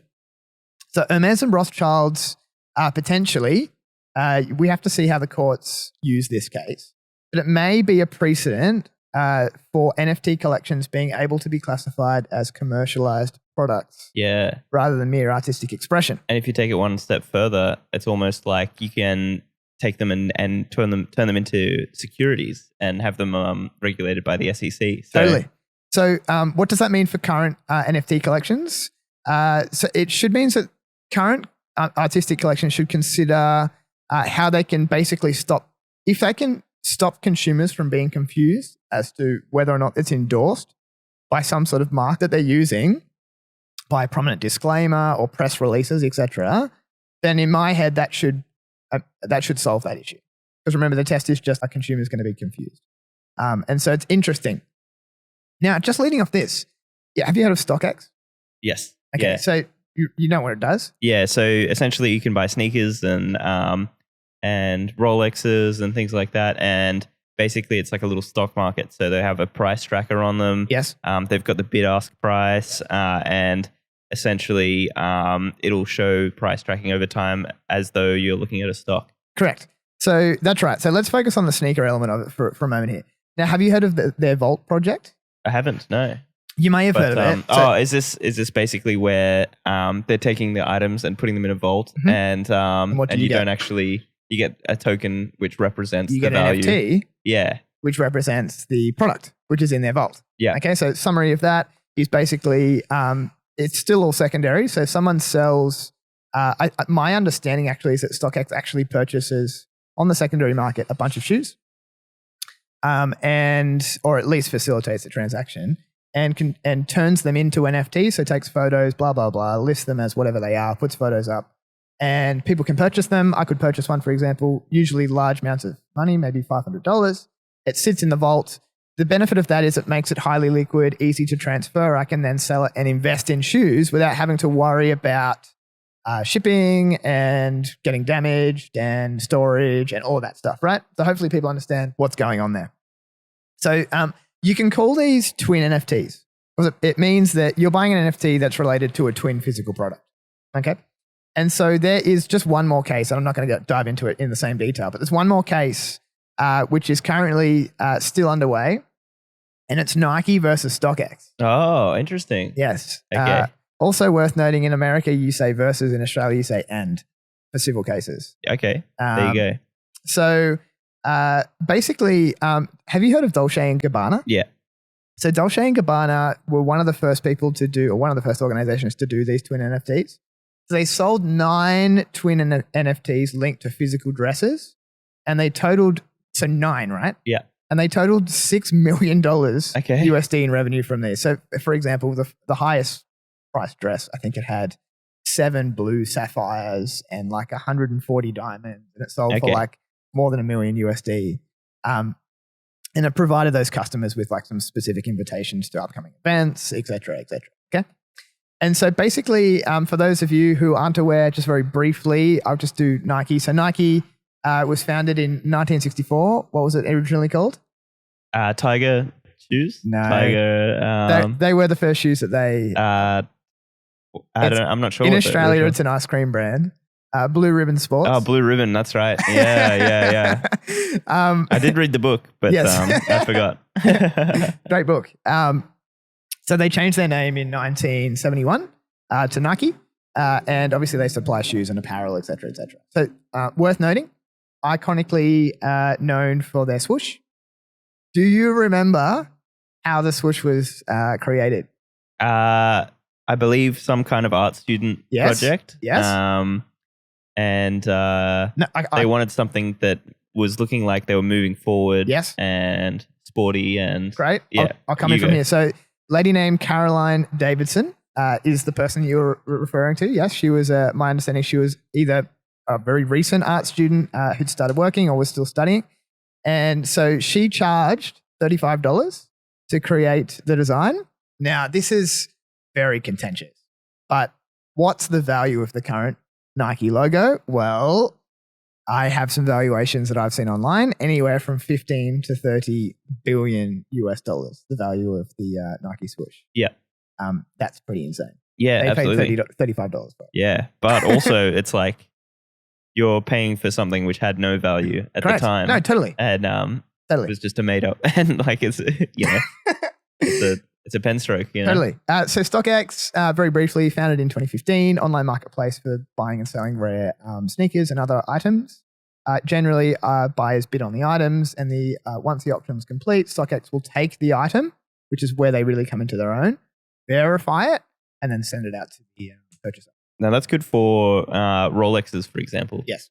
So Hermes and Rothschild's potentially, we have to see how the courts use this case, but it may be a precedent for NFT collections being able to be classified as commercialized products, rather than mere artistic expression. And if you take it one step further, it's almost like you can take them and turn them into securities and have them regulated by the SEC. Totally. So what does that mean for current NFT collections? So it should mean that current artistic collections should consider how they can basically stop consumers from being confused as to whether or not it's endorsed by some sort of mark that they're using, by a prominent disclaimer or press releases, etc. Then in my head, that should solve that issue. Because remember, the test is just a consumer is going to be confused. And so it's interesting. Now, just leading off this, have you heard of StockX? Yes. Okay, yeah. so you know what it does? Yeah, so essentially you can buy sneakers and Rolexes and things like that, and basically it's like a little stock market. So they have a price tracker on them. Yes. They've got the bid-ask price, and essentially it'll show price tracking over time as though you're looking at a stock. Correct. So that's right. So let's focus on the sneaker element of it for a moment here. Now, have you heard of their Vault project? I haven't, no. You may have heard of it. So, is this basically where they're taking the items and putting them in a vault, and you don't actually, you get a token which represents the value. You get an NFT, which represents the product which is in their vault. Yeah. Okay. So summary of that is basically it's still all secondary. So if someone sells, my understanding actually is that StockX actually purchases on the secondary market a bunch of shoes, or at least facilitates the transaction. And turns them into NFTs, so takes photos, blah, blah, blah, lists them as whatever they are, puts photos up, and people can purchase them. I could purchase one, for example, usually large amounts of money, maybe $500. It sits in the vault. The benefit of that is it makes it highly liquid, easy to transfer. I can then sell it and invest in shoes without having to worry about shipping and getting damaged and storage and all that stuff, right? So hopefully people understand what's going on there. So, you can call these twin NFTs. It means that you're buying an NFT that's related to a twin physical product. Okay. And so there is just one more case, and I'm not going to dive into it in the same detail, but there's one more case which is currently still underway, and it's Nike versus StockX. Oh, interesting. Yes. Okay. Also worth noting, in America, you say versus, in Australia, you say and for civil cases. Okay. There you go. So basically, have you heard of Dolce and Gabbana? Yeah. So Dolce and Gabbana were one of the first people to do, or one of the first organizations to do these twin NFTs. So they sold 9 twin NFTs linked to physical dresses, and they totaled, so 9, right? Yeah. And they totaled $6 million okay. USD in revenue from these. So for example, the highest priced dress, I think it had 7 blue sapphires and like 140 diamonds, and it sold for like more than $1 million USD. And it provided those customers with like some specific invitations to upcoming events, et cetera, et cetera. Okay. And so basically, for those of you who aren't aware, just very briefly, I'll just do Nike. So Nike was founded in 1964. What was it originally called? Tiger shoes? No. Tiger. They were the first shoes that they... I'm not sure. In Australia, it's an ice cream brand. Blue Ribbon Sports. Oh, Blue Ribbon. That's right. Yeah. I did read the book, but I forgot. Great book. So they changed their name in 1971 to Nike, and obviously they supply shoes and apparel, et cetera, et cetera. So worth noting, iconically known for their swoosh. Do you remember how the swoosh was created? I believe some kind of art student project. Yes. And they wanted something that was looking like they were moving forward. Yes. And sporty and... Great. Yeah. I'll come in from here. So lady named Caroline Davidson is the person you're referring to. Yes, she was, my understanding, she was either a very recent art student who'd started working or was still studying. And so she charged $35 to create the design. Now, this is very contentious, but what's the value of the current Nike logo? Well, I have some valuations that I've seen online, anywhere from 15 to 30 billion US dollars, the value of the Nike swoosh. Yeah. That's pretty insane. Yeah, they absolutely. Paid $35 for it. Yeah, but also it's like you're paying for something which had no value at the time. No, totally. And totally. It was just a made up, and like it's, it's a pen stroke, Totally. So StockX, very briefly, founded in 2015, online marketplace for buying and selling rare sneakers and other items. Generally, buyers bid on the items, and once the auction is complete, StockX will take the item, which is where they really come into their own, verify it, and then send it out to the purchaser. Now, that's good for Rolexes, for example. Yes.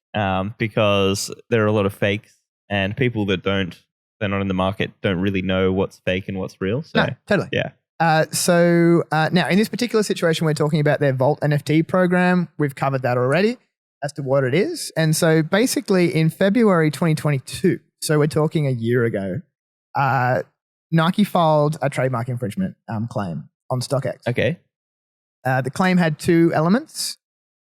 Because there are a lot of fakes, and people that they're not in the market, don't really know what's fake and what's real. So, no, totally. Yeah. So now, in this particular situation, we're talking about their Vault NFT program. We've covered that already as to what it is. And so basically in February 2022, so we're talking a year ago, Nike filed a trademark infringement claim on StockX. Okay. The claim had 2 elements.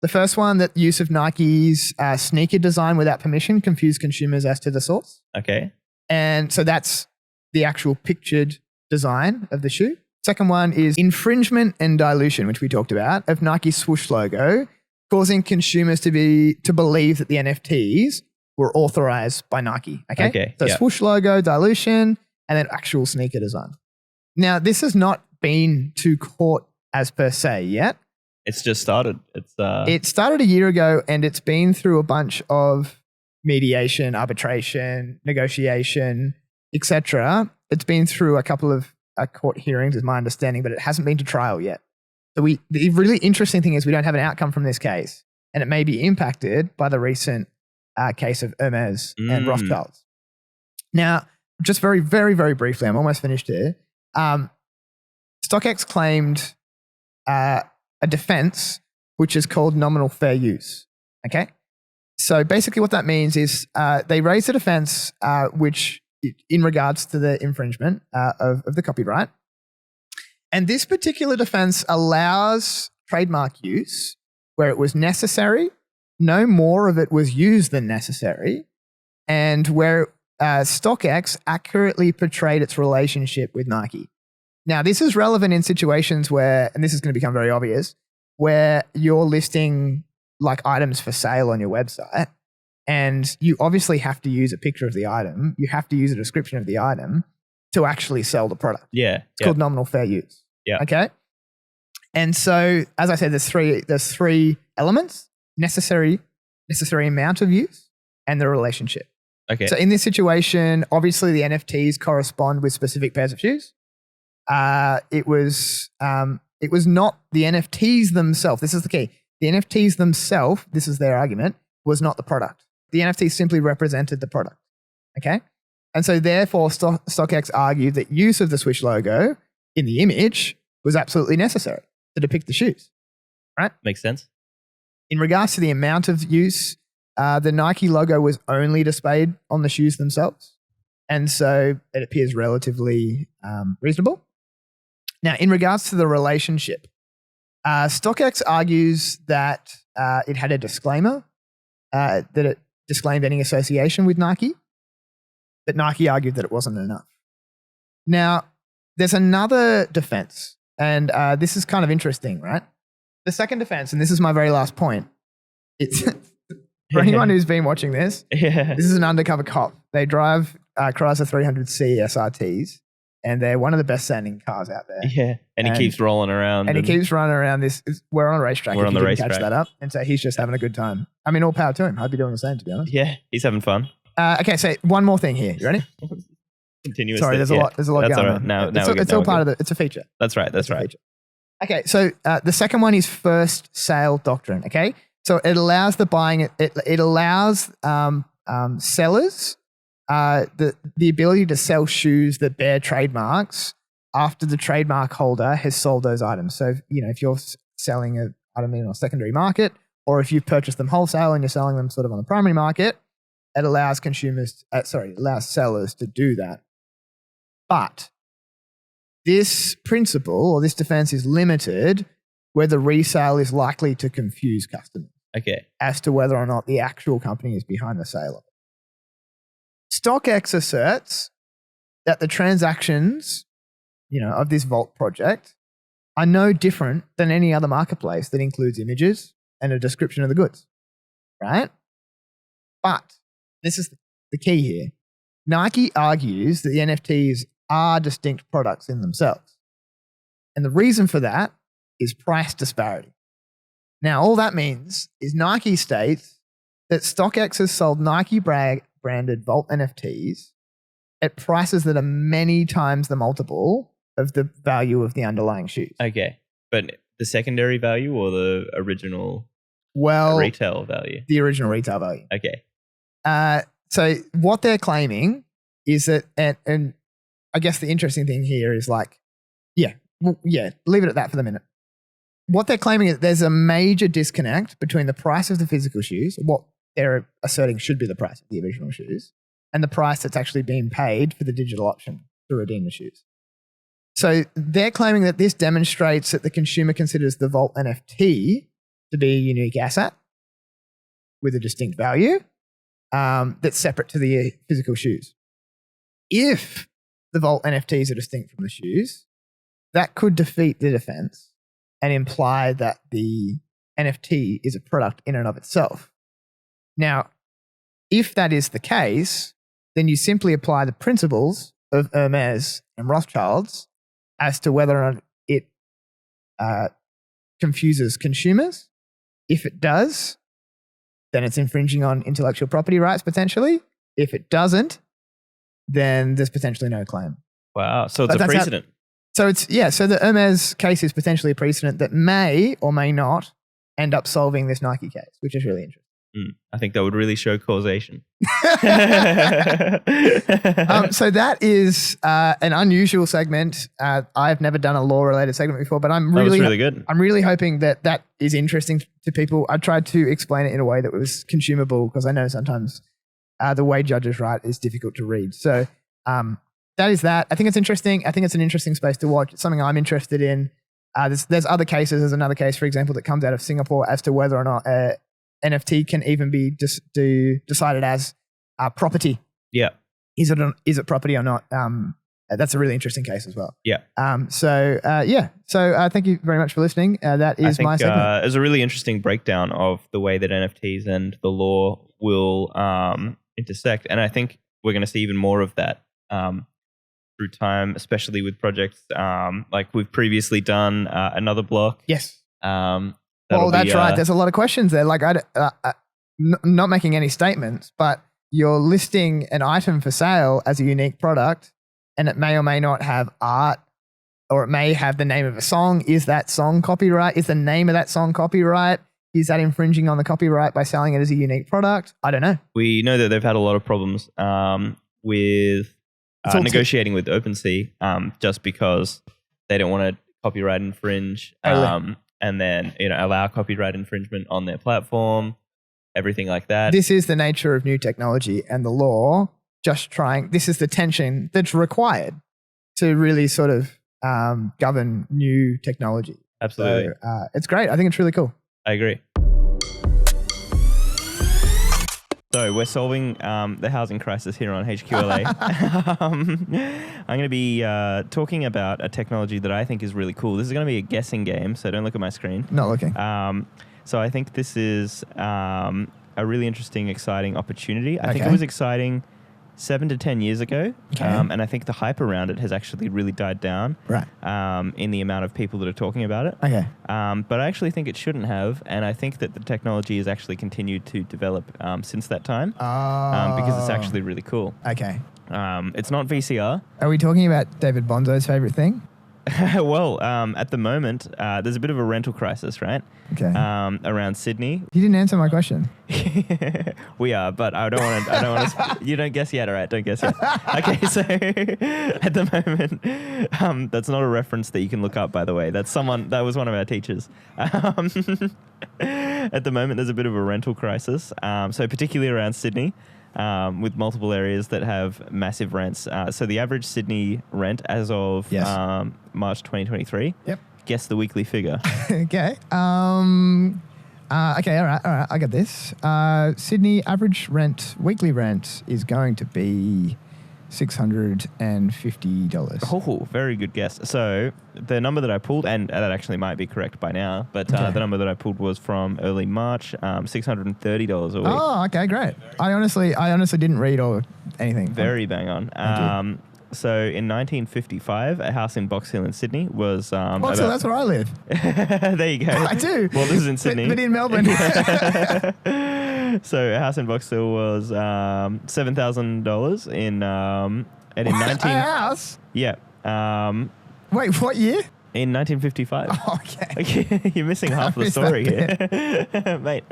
The first one, that use of Nike's sneaker design without permission confused consumers as to the source. Okay. And so that's the actual pictured design of the shoe. Second one is infringement and dilution, which we talked about, of Nike's swoosh logo, causing consumers to believe that the NFTs were authorized by Nike. Okay. So swoosh logo, dilution, and then actual sneaker design. Now, this has not been to court as per se yet. It's just started. It started a year ago, and it's been through a bunch of mediation, arbitration, negotiation, etc. It's been through a couple of court hearings, is my understanding, but it hasn't been to trial yet. So the really interesting thing is we don't have an outcome from this case, and it may be impacted by the recent case of Hermes and Rothschild. Now, just very, very, very briefly, I'm almost finished here. StockX claimed a defense which is called nominal fair use. Okay, so basically what that means is they raised a defense which in regards to the infringement of the copyright. And this particular defense allows trademark use where it was necessary, no more of it was used than necessary, and where StockX accurately portrayed its relationship with Nike. Now, this is relevant in situations where, and this is going to become very obvious, where you're listing like items for sale on your website, and you obviously have to use a picture of the item. You have to use a description of the item to actually sell the product. Yeah. It's called nominal fair use. Yeah. Okay. And so, as I said, there's three elements: necessary amount of use, and the relationship. Okay. So in this situation, obviously the NFTs correspond with specific pairs of shoes. It was not the NFTs themselves. This is the key. The NFTs themselves, this is their argument, was not the product. The NFT simply represented the product. Okay? And so therefore, StockX argued that use of the Swish logo in the image was absolutely necessary to depict the shoes. Right? Makes sense. In regards to the amount of use, the Nike logo was only displayed on the shoes themselves. And so it appears relatively reasonable. Now, in regards to the relationship, StockX argues that it had a disclaimer, that it disclaimed any association with Nike, but Nike argued that it wasn't enough. Now, there's another defense, and this is kind of interesting, right? The second defense, and this is my very last point, it's for anyone who's been watching this, this is an undercover cop. They drive Chrysler 300C SRTs, and they're one of the best-selling cars out there. Yeah, and he keeps rolling around. And he keeps running around this. We're on a racetrack. We're on the racetrack. Catch that up. And so he's just having a good time. I mean, all power to him. I'd be doing the same, to be honest. Yeah, he's having fun. Okay, so one more thing here. You ready? Continuous. Sorry, there's a lot. There's a lot That's going all right. on. Now It's all part of the. It's a feature. That's right. That's right. Okay, so the second one is first sale doctrine. Okay, so it allows the buying. It allows sellers the ability to sell shoes that bear trademarks after the trademark holder has sold those items. So, if you're selling an item in a secondary market, or if you've purchased them wholesale and you're selling them sort of on the primary market, it allows sellers to do that. But this principle or this defense is limited where the resale is likely to confuse customers. Okay. As to whether or not the actual company is behind the sale of it. StockX asserts that the transactions, of this Vault project are no different than any other marketplace that includes images and a description of the goods, right? But this is the key here. Nike argues that the NFTs are distinct products in themselves. And the reason for that is price disparity. Now, all that means is Nike states that StockX has sold Nike branded Vault NFTs at prices that are many times the multiple of the value of the underlying shoes. Okay. But the secondary value or the original retail value? The original retail value. Okay. So what they're claiming is that, and I guess the interesting thing here is leave it at that for the minute. What they're claiming is there's a major disconnect between the price of the physical shoes, what they're asserting should be the price of the original shoes, and the price that's actually being paid for the digital option to redeem the shoes. So they're claiming that this demonstrates that the consumer considers the Vault NFT to be a unique asset with a distinct value that's separate to the physical shoes. If the Vault NFTs are distinct from the shoes, that could defeat the defense and imply that the NFT is a product in and of itself. Now, if that is the case, then you simply apply the principles of Hermes and Rothschilds as to whether or not it confuses consumers. If it does, then it's infringing on intellectual property rights potentially. If it doesn't, then there's potentially no claim. Wow. So it's a precedent. So the Hermes case is potentially a precedent that may or may not end up solving this Nike case, which is really interesting. I think that would really show causation. So that is an unusual segment. I've never done a law-related segment before, but that was really good. I'm really hoping that is interesting to people. I tried to explain it in a way that was consumable because I know sometimes the way judges write is difficult to read. So that is that. I think it's interesting. I think it's an interesting space to watch. It's something I'm interested in. There's other cases. There's another case, for example, that comes out of Singapore as to whether or not NFT can even be decided as property. Yeah. Is it property or not? That's a really interesting case as well. Yeah. So thank you very much for listening. That is my segment. It was a really interesting breakdown of the way that NFTs and the law will intersect. And I think we're going to see even more of that through time, especially with projects like we've previously done another block. Yes. That's right. There's a lot of questions there. Like, not making any statements, but you're listing an item for sale as a unique product, and it may or may not have art, or it may have the name of a song. Is that song copyright? Is the name of that song copyright? Is that infringing on the copyright by selling it as a unique product? I don't know. We know that they've had a lot of problems with negotiating with OpenSea just because they don't want to copyright infringe. And then, allow copyright infringement on their platform, everything like that. This is the nature of new technology and the law this is the tension that's required to really sort of govern new technology. Absolutely. So, it's great. I think it's really cool. I agree. So we're solving the housing crisis here on HQLA. I'm going to be talking about a technology that I think is really cool. This is going to be a guessing game, so don't look at my screen. Not looking. So I think this is a really interesting, exciting opportunity. I think it was exciting 7 to 10 years ago, and I think the hype around it has actually really died down in the amount of people that are talking about it. But I actually think it shouldn't have, and I think that the technology has actually continued to develop since that time because it's actually really cool. It's not VCR. Are we talking about David Bonzo's favorite thing? Well, at the moment, there's a bit of a rental crisis, right? Around Sydney. You didn't answer my question. We are, but I don't want to. You don't guess yet, all right? Don't guess yet. Okay, so at the moment, that's not a reference that you can look up, by the way. That was one of our teachers. At the moment, there's a bit of a rental crisis. So particularly around Sydney. With multiple areas that have massive rents. So the average Sydney rent as of March 2023. Yep. Guess the weekly figure. Okay. All right. I got this. Sydney average weekly rent is going to be $650. Oh, very good guess. So the number that I pulled, and that actually might be correct by now, but the number that I pulled was from early March, $630 a week. Oh, okay, great. I honestly didn't read or anything. Very bang on. So in 1955, a house in Box Hill in Sydney was... Box Hill, that's where I live. There you go. I do. Well, this is in Sydney. But in Melbourne. So a house in Box Hill was $7,000 in... and in A house? Yeah. Wait, what year? In 1955. Oh, okay. You're missing half the story here. Mate.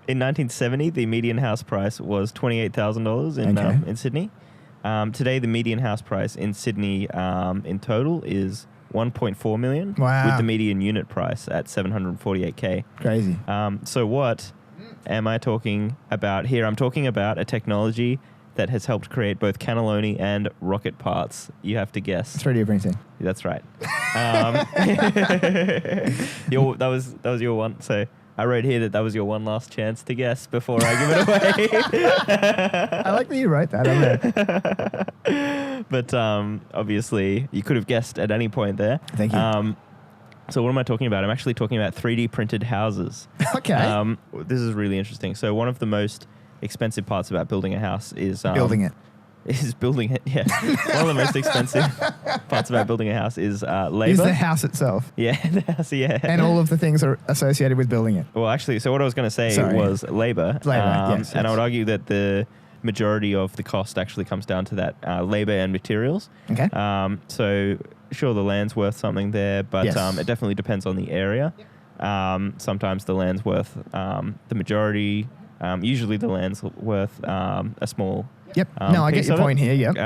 In 1970, the median house price was $28,000 in Sydney. Today, the median house price in Sydney in total is $1.4 million. Wow. With the median unit price at $748K. Crazy. So what am I talking about here? I'm talking about a technology that has helped create both cannelloni and rocket parts. You have to guess. 3D printing. That's right. That was your one. So I wrote here that was your one last chance to guess before I give it away. I like that you wrote that. But obviously, you could have guessed at any point there. Thank you. So what am I talking about? I'm actually talking about 3D printed houses. Okay. This is really interesting. So one of the most expensive parts about building a house is Building it. Is building it. Yeah. One of the most expensive parts about building a house is labor. Is the house itself. Yeah, the house. Yeah. And all of the things are associated with building it. Well, actually, so what I was going to say was labor. Yes, and I would argue that the majority of the cost actually comes down to that labor and materials. Okay. So sure, the land's worth something there, but Yes. it definitely depends on the area. Sometimes the land's worth the majority. Usually the land's worth a small. Yep. No, I get piece your of it. point here. Yep.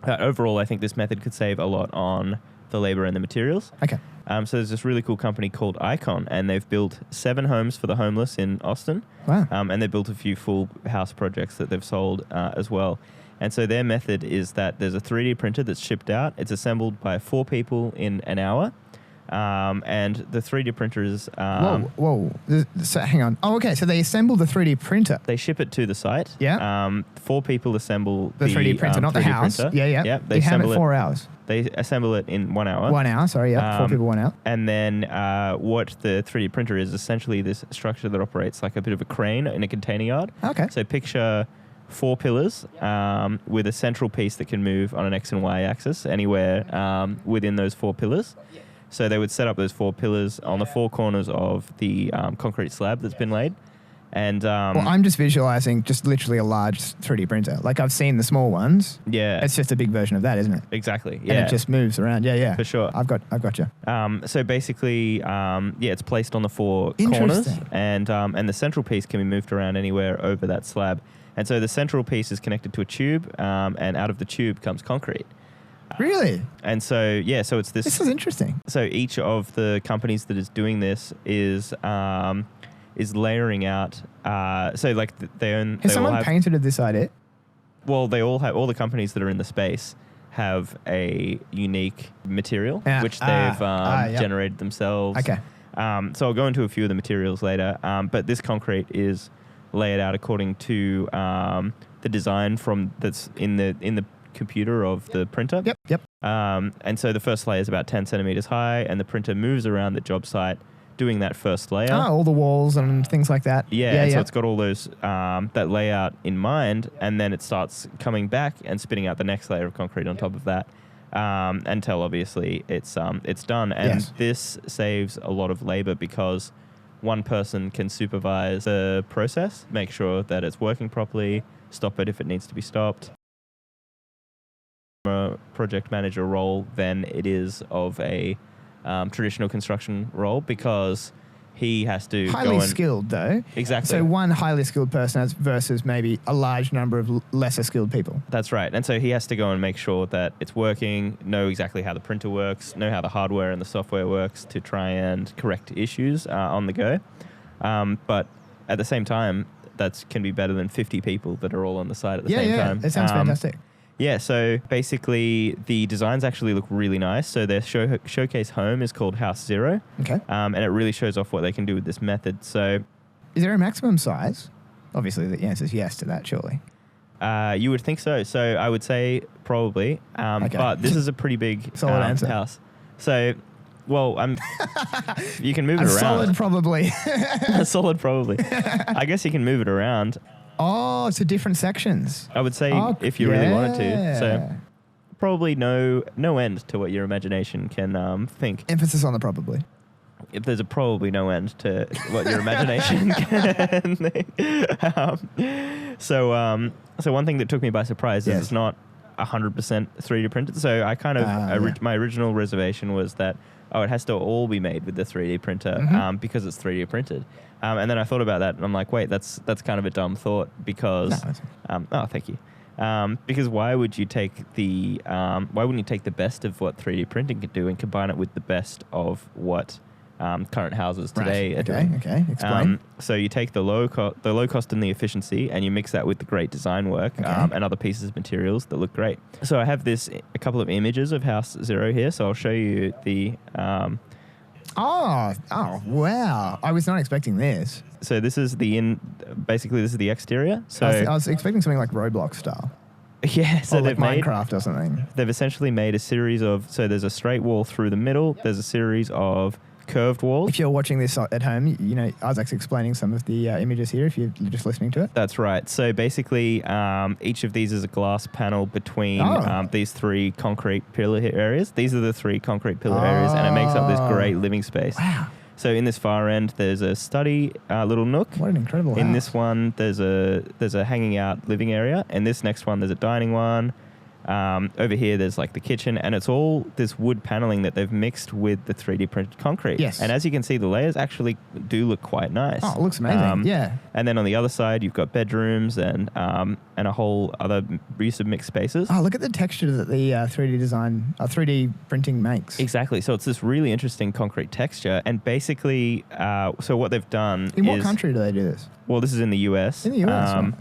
Overall, I think this method could save a lot on the labor and the materials. Okay. So there's this really cool company called Icon, and they've built 7 homes for the homeless in Austin. Wow. And they've built a few full house projects that they've sold as well. And so their method is that there's a 3D printer that's shipped out. It's assembled by 4 people in an hour. And the 3D printer is... whoa. So, hang on. Oh, okay. So they assemble the 3D printer. They ship it to the site. Yeah. 4 people assemble The 3D printer, not the 3D house. printer. Yeah. Yeah. They have it 4 hours. They assemble it in 1 hour. 1 hour. Sorry. Yeah. 4 people, 1 hour. And then what the 3D printer is essentially this structure that operates like a bit of a crane in a container yard. Okay. So picture 4 pillars with a central piece that can move on an X and Y axis anywhere within those 4 pillars. So they would set up those 4 pillars on the 4 corners of the concrete slab that's been laid. And well, I'm just visualizing just literally a large 3D printer. Like I've seen the small ones. yeah, It's just a big version of that, isn't it? exactly. Yeah, And it just moves around. Yeah. for sure. I've got you. So basically, it's placed on the 4 corners, Interesting. and the central piece can be moved around anywhere over that slab. And so the central piece is connected to a tube, and out of the tube comes concrete. Really? And so so it's this. This is interesting. So each of the companies that is doing this is layering out. So like they own. Has They all someone have, painted this idea? well, they all have, all the companies that are in the space have a unique material which they've yep. generated themselves. Okay. So I'll go into a few of the materials later. But this concrete is laid out according to the design that's in the computer of the printer. Yep. And so the first layer is about 10 centimeters high, and the printer moves around the job site doing that first layer. All the walls and things like that. Yeah, so it's got all those that layout in mind, and then it starts coming back and spitting out the next layer of concrete on top of that, until obviously it's done. And Yes. this saves a lot of labor because one person can supervise the process, make sure that it's working properly, stop it if it needs to be stopped. A project manager role than it is of a traditional construction role, because he has to highly go and skilled though. exactly. So one highly skilled person versus maybe a large number of lesser skilled people. That's right. And so he has to go and make sure that it's working, know exactly how the printer works, know how the hardware and the software works to try and correct issues on the go. But at the same time, that can be better than 50 people that are all on the site at the same time. It sounds fantastic. Yeah, so basically the designs actually look really nice. So their showcase home is called House Zero. Okay. And it really shows off what they can do with this method. So Is there a maximum size? Obviously the answer is yes to that, surely. you would think so. So I would say probably. Okay. But this is a pretty big Solid answer. house. So, well, you can move it A around. solid probably. A solid probably. I guess you can move it around. Oh, to different sections. I would say Oh, if you really wanted to. yeah. So probably no end to what your imagination can think. Emphasis on the probably. If there's probably no end to what your imagination can think. So one thing that took me by surprise is Yes. it's not 100% 3D printed. So I kind of my original reservation was that it has to all be made with the 3D printer because it's 3D printed. And then I thought about that and I'm like, wait, that's kind of a dumb thought because thank you. Because why wouldn't you take the best of what 3D printing can do and combine it with the best of what current houses today are doing? Okay. Explain. So you take the low cost and the efficiency, and you mix that with the great design work and other pieces of materials that look great. So I have a couple of images of House Zero here. So I'll show you the. Oh, wow. I was not expecting this. So this is basically this is the exterior. So I was expecting something like Roblox style. Yeah, so or like they've made Minecraft or something. they've essentially made a series of, so there's a straight wall through the middle. There's a series of curved walls. If you're watching this at home, you know, Isaac's explaining some of the images here if you're just listening to it. That's right. So basically, each of these is a glass panel between these three concrete pillar areas. These are the three concrete pillar areas, and it makes up this great living space. Wow. So in this far end, there's a study little nook. What an incredible In house. this one, there's a hanging out living area. And this next one, there's a dining one. Over here, there's like the kitchen, and it's all this wood paneling that they've mixed with the 3D printed concrete. Yes. And as you can see, the layers actually do look quite nice. Oh, it looks amazing. Yeah. And then on the other side, you've got bedrooms and a whole other use of mixed spaces. Oh, look at the texture that the 3D printing makes. Exactly. So it's this really interesting concrete texture. And basically, so what they've done In what country do they do this? Well, this is in the US. In the US. Right.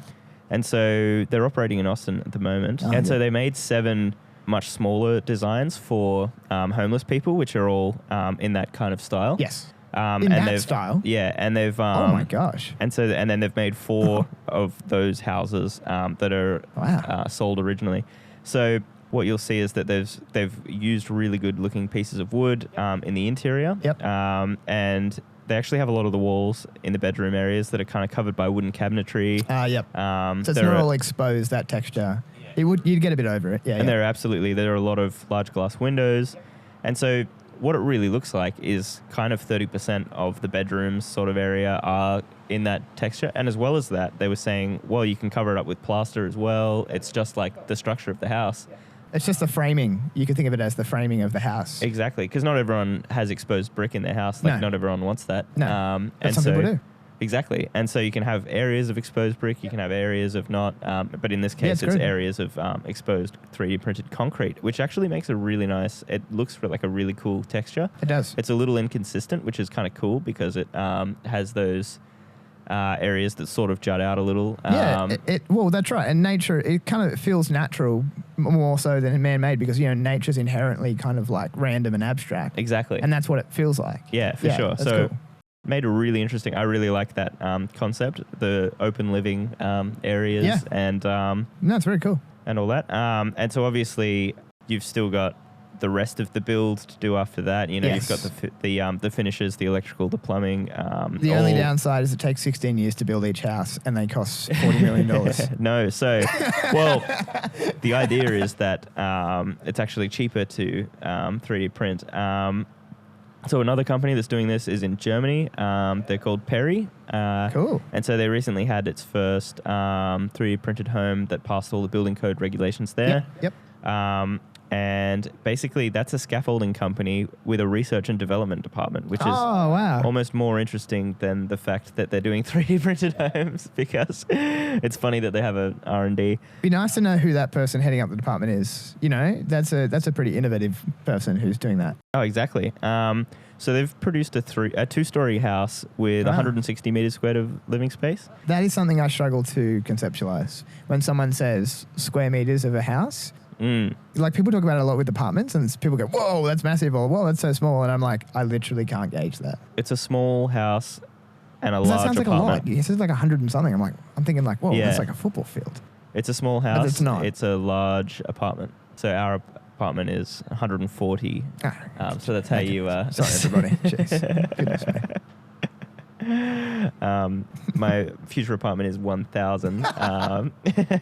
And so they're operating in Austin at the moment. And so they made 7 much smaller designs for homeless people, which are all in that kind of style. Yes. In and that style? Yeah. And they've... oh, my gosh. And then they've made 4 of those houses that are sold originally. So what you'll see is that they've used really good looking pieces of wood in the interior. Yep. And they actually have a lot of the walls in the bedroom areas that are kind of covered by wooden cabinetry. Yep. So it's not all exposed, that texture. You'd get a bit over it. Yeah. And there are a lot of large glass windows. And so what it really looks like is kind of 30% of the bedrooms sort of area are in that texture. And as well as that, they were saying, well, you can cover it up with plaster as well. It's just like the structure of the house. It's just the framing. You could think of it as the framing of the house. Exactly, because not everyone has exposed brick in their house. Like, not everyone wants that. No, but some people do. Exactly. And so you can have areas of exposed brick, you can have areas of not, but in this case, it's areas of exposed 3D printed concrete, which actually makes a really nice, it looks like a really cool texture. It does. It's a little inconsistent, which is kind of cool because it has those areas that sort of jut out a little. Well, that's right. And nature, it kind of feels natural more so than man-made because, you know, nature's inherently kind of like random and abstract. Exactly. And that's what it feels like. Yeah, for sure. So cool. Made a really interesting, I really like that concept, the open living areas and... no, it's very cool. And all that. And so obviously you've still got the rest of the build to do after that. You know, you've got the finishes, the electrical, the plumbing. The only downside is it takes 16 years to build each house and they cost $40 million. No, so, well, the idea is that it's actually cheaper to 3D print. So another company that's doing this is in Germany. They're called Peri. Cool. And so they recently had its first 3D printed home that passed all the building code regulations there. Yep. And basically, that's a scaffolding company with a research and development department, which is almost more interesting than the fact that they're doing 3D printed homes, because it's funny that they have a R&D. Be nice to know who that person heading up the department is. You know, that's a pretty innovative person who's doing that. Oh, exactly. So they've produced a 2-story house with 160 meters squared of living space. That is something I struggle to conceptualize. When someone says square meters of a house, like people talk about it a lot with apartments and people go, whoa, that's massive, or whoa, that's so small. And I'm like, I literally can't gauge that. It's a small house and a large apartment. That sounds like a lot. He says like 100 and something. I'm thinking like, whoa, that's like a football field. It's a small house. But it's not. It's a large apartment. So our apartment is 140. So that's how you... Sorry, everybody. Jeez. Goodness me. My future apartment is 1,000,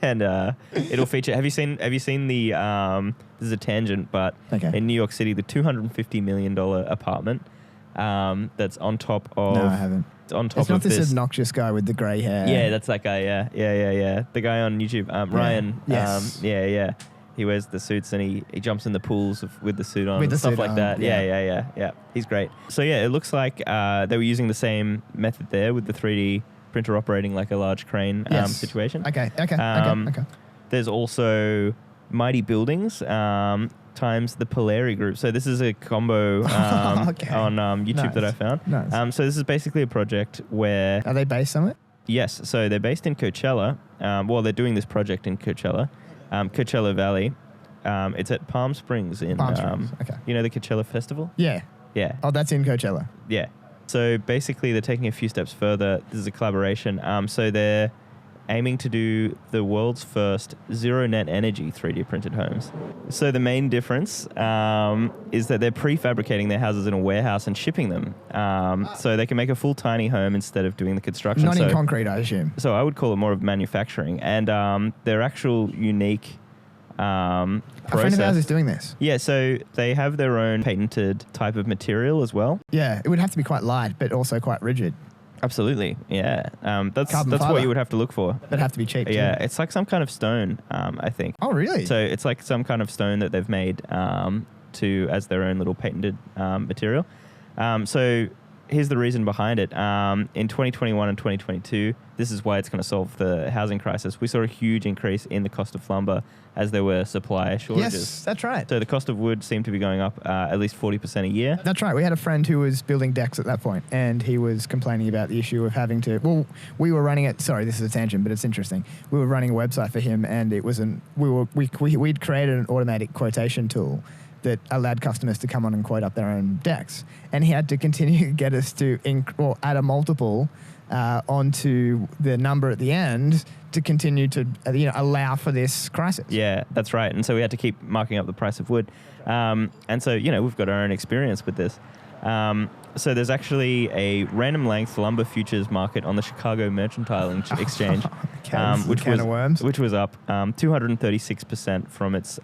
and it'll feature. Have you seen the? This is a tangent, but in New York City, the $250 million apartment that's on top of. No, I haven't. It's on top it's not of this obnoxious guy with the grey hair. Yeah, that's that guy. Yeah. The guy on YouTube, Ryan. Yes. Yeah. He wears the suits and he jumps in the pools with the suit on with and stuff like that. Yeah. Yeah. He's great. So yeah, it looks like they were using the same method there with the 3D printer operating like a large crane situation. Okay. There's also Mighty Buildings times the Palari Group. So this is a combo on YouTube that I found. Nice. So this is basically a project where... Are they based somewhere? Yes. So they're based in Coachella. They're doing this project in Coachella. Coachella Valley. It's at Palm Springs in you know the Coachella Festival? Yeah. Oh, that's in Coachella. Yeah. So basically they're taking a few steps further. This is a collaboration. So they're aiming to do the world's first zero net energy 3D printed homes. So the main difference is that they're prefabricating their houses in a warehouse and shipping them. So they can make a full tiny home instead of doing the construction. Not in concrete, I assume. So I would call it more of manufacturing. And their actual unique A friend of ours is doing this. Yeah, so they have their own patented type of material as well. Yeah, it would have to be quite light, but also quite rigid. Absolutely, yeah. That's Carbon fiber. what you would have to look for. It'd have to be cheap. Yeah, too. it's like some kind of stone, I think. Oh, really? So it's like some kind of stone that they've made as their own little patented material. So here's the reason behind it. In 2021 and 2022, this is why it's going to solve the housing crisis. We saw a huge increase in the cost of lumber as there were supply shortages. Yes, that's right. So the cost of wood seemed to be going up at least 40% a year. That's right. We had a friend who was building decks at that point, and he was complaining about the issue of having to. Well, we were running it. Sorry, this is a tangent, but it's interesting. We were running a website for him, and it was we'd created an automatic quotation tool that allowed customers to come on and quote up their own decks, and he had to continue to get us to add a multiple onto the number at the end to continue to allow for this crisis. Yeah, that's right. And so we had to keep marking up the price of wood. And so, we've got our own experience with this. So there's actually a random length lumber futures market on the Chicago Mercantile Exchange, which was up 236% from its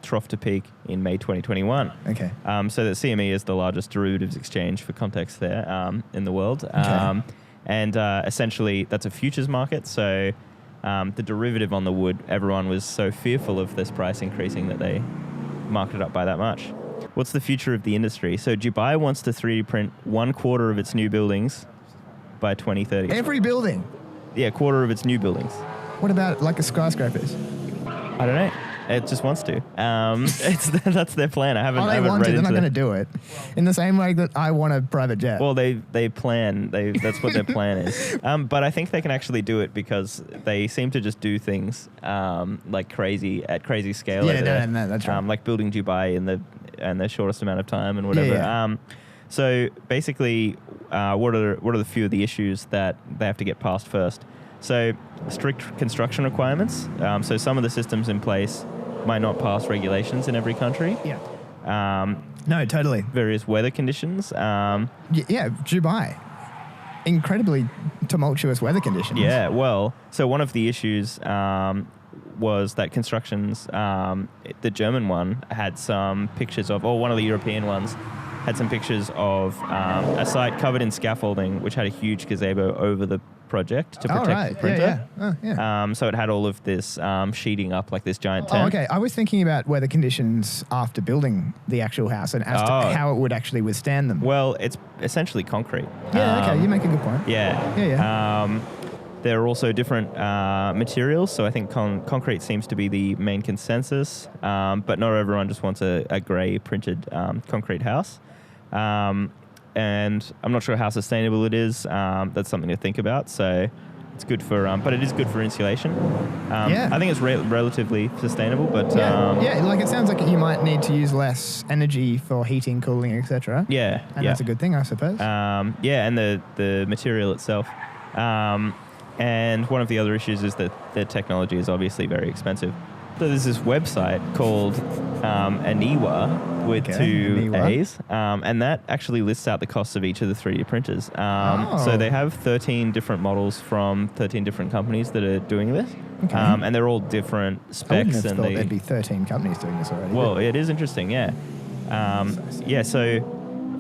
trough to peak in May 2021. Okay. So the CME is the largest derivatives exchange, for context there, in the world. Okay. And essentially that's a futures market. So the derivative on the wood, everyone was so fearful of this price increasing that they marked it up by that much. What's the future of the industry? So Dubai wants to 3D print 1/4 of its new buildings by 2030. Every building? Yeah, 1/4 of its new buildings. What about like a skyscrapers? I don't know. It just wants to. That's their plan. I haven't. Oh, they want to. They're not going to do it. In the same way that I want a private jet. Well, they plan. That's what their plan is. But I think they can actually do it because they seem to just do things like crazy scale. Yeah, no, that's right. Like building Dubai in the shortest amount of time and whatever. Yeah. So basically, what are the few of the issues that they have to get past first? So strict construction requirements. So some of the systems in place might not pass regulations in every country. Yeah. No, totally. Various weather conditions. Yeah, Dubai. Incredibly tumultuous weather conditions. Yeah, well, so one of the issues was that constructions, the German one had some pictures of, or one of the European ones had some pictures of a site covered in scaffolding, which had a huge gazebo over the project to protect the printer. Yeah. So it had all of this sheeting up like this giant tent. Oh, okay. I was thinking about weather conditions after building the actual house and as to how it would actually withstand them. Well, it's essentially concrete. Yeah, okay. You make a good point. Yeah. There are also different materials. So I think concrete seems to be the main consensus, but not everyone just wants a grey printed concrete house. And I'm not sure how sustainable it is. That's something to think about. So it's good for, but it is good for insulation. I think it's relatively sustainable, but like it sounds like you might need to use less energy for heating, cooling, etc. Yeah, and that's a good thing, I suppose. And the material itself. And one of the other issues is that the technology is obviously very expensive. So there's this website called Aniwa with two A's, and that actually lists out the costs of each of the 3D printers. So they have 13 different models from 13 different companies that are doing this, and they're all different specs. I wouldn't have thought there'd be 13 companies doing this already. Well, it is interesting, yeah. So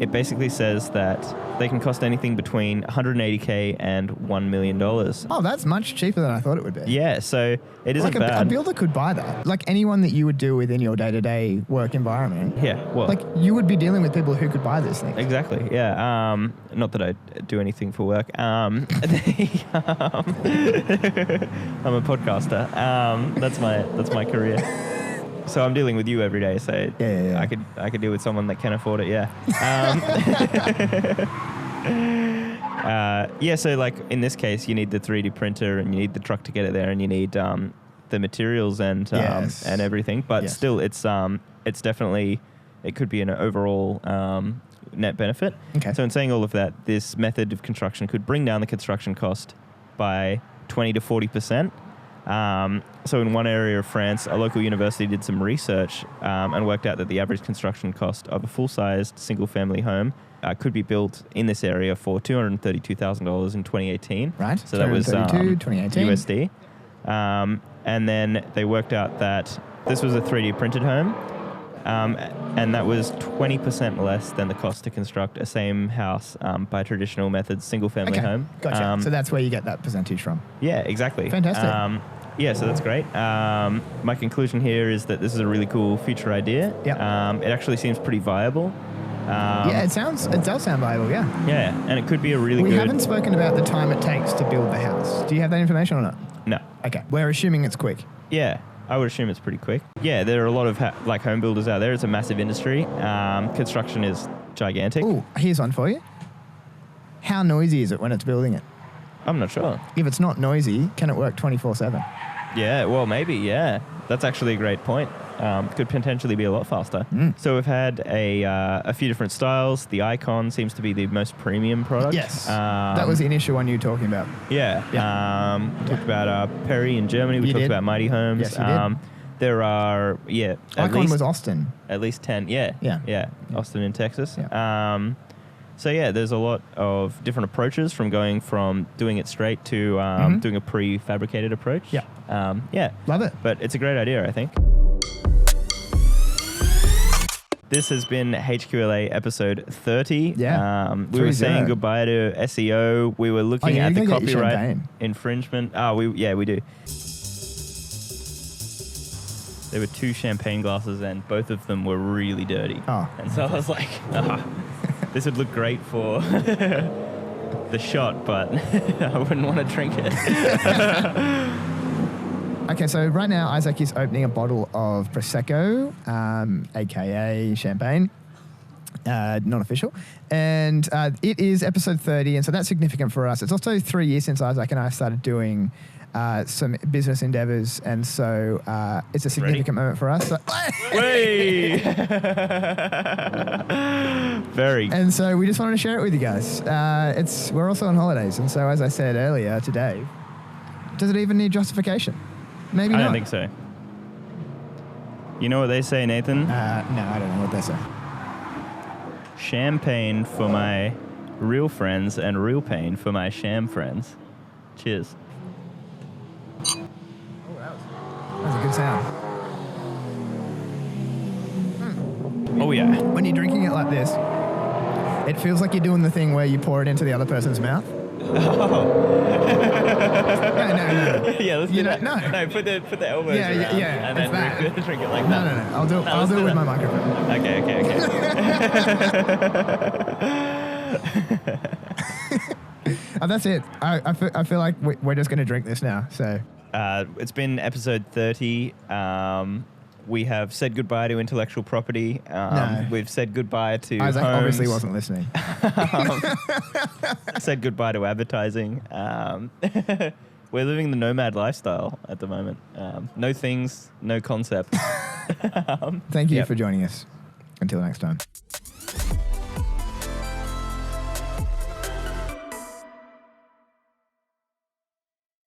it basically says that they can cost anything between $180K and $1 million. Oh, that's much cheaper than I thought it would be. Yeah, so it isn't bad. A builder could buy that. Like anyone that you would do within your day-to-day work environment. Yeah, well. Like you would be dealing with people who could buy this thing. Exactly, yeah. Not that I do anything for work. I'm a podcaster. That's my career. So I'm dealing with you every day, so yeah. I could deal with someone that can afford it, yeah. So like in this case, you need the 3D printer and you need the truck to get it there, and you need the materials and everything. But still, it's definitely, it could be an overall net benefit. Okay. So in saying all of that, this method of construction could bring down the construction cost by 20 to 40%. So in one area of France, a local university did some research and worked out that the average construction cost of a full-sized single-family home could be built in this area for $232,000 in 2018. Right. So that was 2018 USD. And then they worked out that this was a 3D printed home, and that was 20% less than the cost to construct a same house by traditional methods, single-family home. Gotcha. So that's where you get that percentage from. Yeah, exactly. Fantastic. Yeah, so that's great. My conclusion here is that this is a really cool future idea. Yeah. It actually seems pretty viable. Yeah, it does sound viable, yeah. Yeah, and it could be a really We good... haven't spoken about the time it takes to build the house. Do you have that information or not? No. Okay, we're assuming it's quick. Yeah, I would assume it's pretty quick. Yeah, there are a lot of home builders out there. It's a massive industry. Construction is gigantic. Ooh, here's one for you. How noisy is it when it's building it? I'm not sure. If it's not noisy, can it work 24/7? Yeah, well, maybe, yeah. That's actually a great point. Could potentially be a lot faster. So we've had a few different styles. The Icon seems to be the most premium product. Yes. That was the initial one you were talking about. Yeah. We talked about Peri in Germany. We talked about Mighty Homes. Yes, you did. There are, Icon was Austin. At least 10, yeah. Austin in Texas. Yeah. So yeah, there's a lot of different approaches from going from doing it straight to doing a prefabricated approach. Yeah. Yeah. Love it. But it's a great idea, I think. This has been HQLA episode 30. Yeah. We were saying goodbye to SEO. We were looking at the copyright infringement. We do. There were 2 champagne glasses and both of them were really dirty. Oh. And so I was like, this would look great for the shot, but I wouldn't want to drink it. Okay, so right now Isaac is opening a bottle of Prosecco, aka champagne, not official, and it is episode 30, and so that's significant for us. It's also 3 years since Isaac and I started doing some business endeavors, and so it's a significant moment for us. So Way! Very. And so we just wanted to share it with you guys. We're also on holidays, and so as I said earlier to Dave, does it even need justification? Maybe not. I don't think so. You know what they say, Nathan? No, I don't know what they say. Champagne for my real friends and real pain for my sham friends. Cheers. Oh, that was a good sound. Oh, yeah. When you're drinking it like this, it feels like you're doing the thing where you pour it into the other person's mouth. Oh. No. Yeah, let's do that. No, put the elbows around. Yeah, And then drink it like that. No. I'll do it with my microphone. Okay. That's it. I feel like we're just going to drink this now. So it's been episode 30. We have said goodbye to intellectual property. No. We've said goodbye to Isaac homes. obviously wasn't listening. Said goodbye to advertising. We're living the nomad lifestyle at the moment. No things, no concepts. Thank you for joining us. Until next time.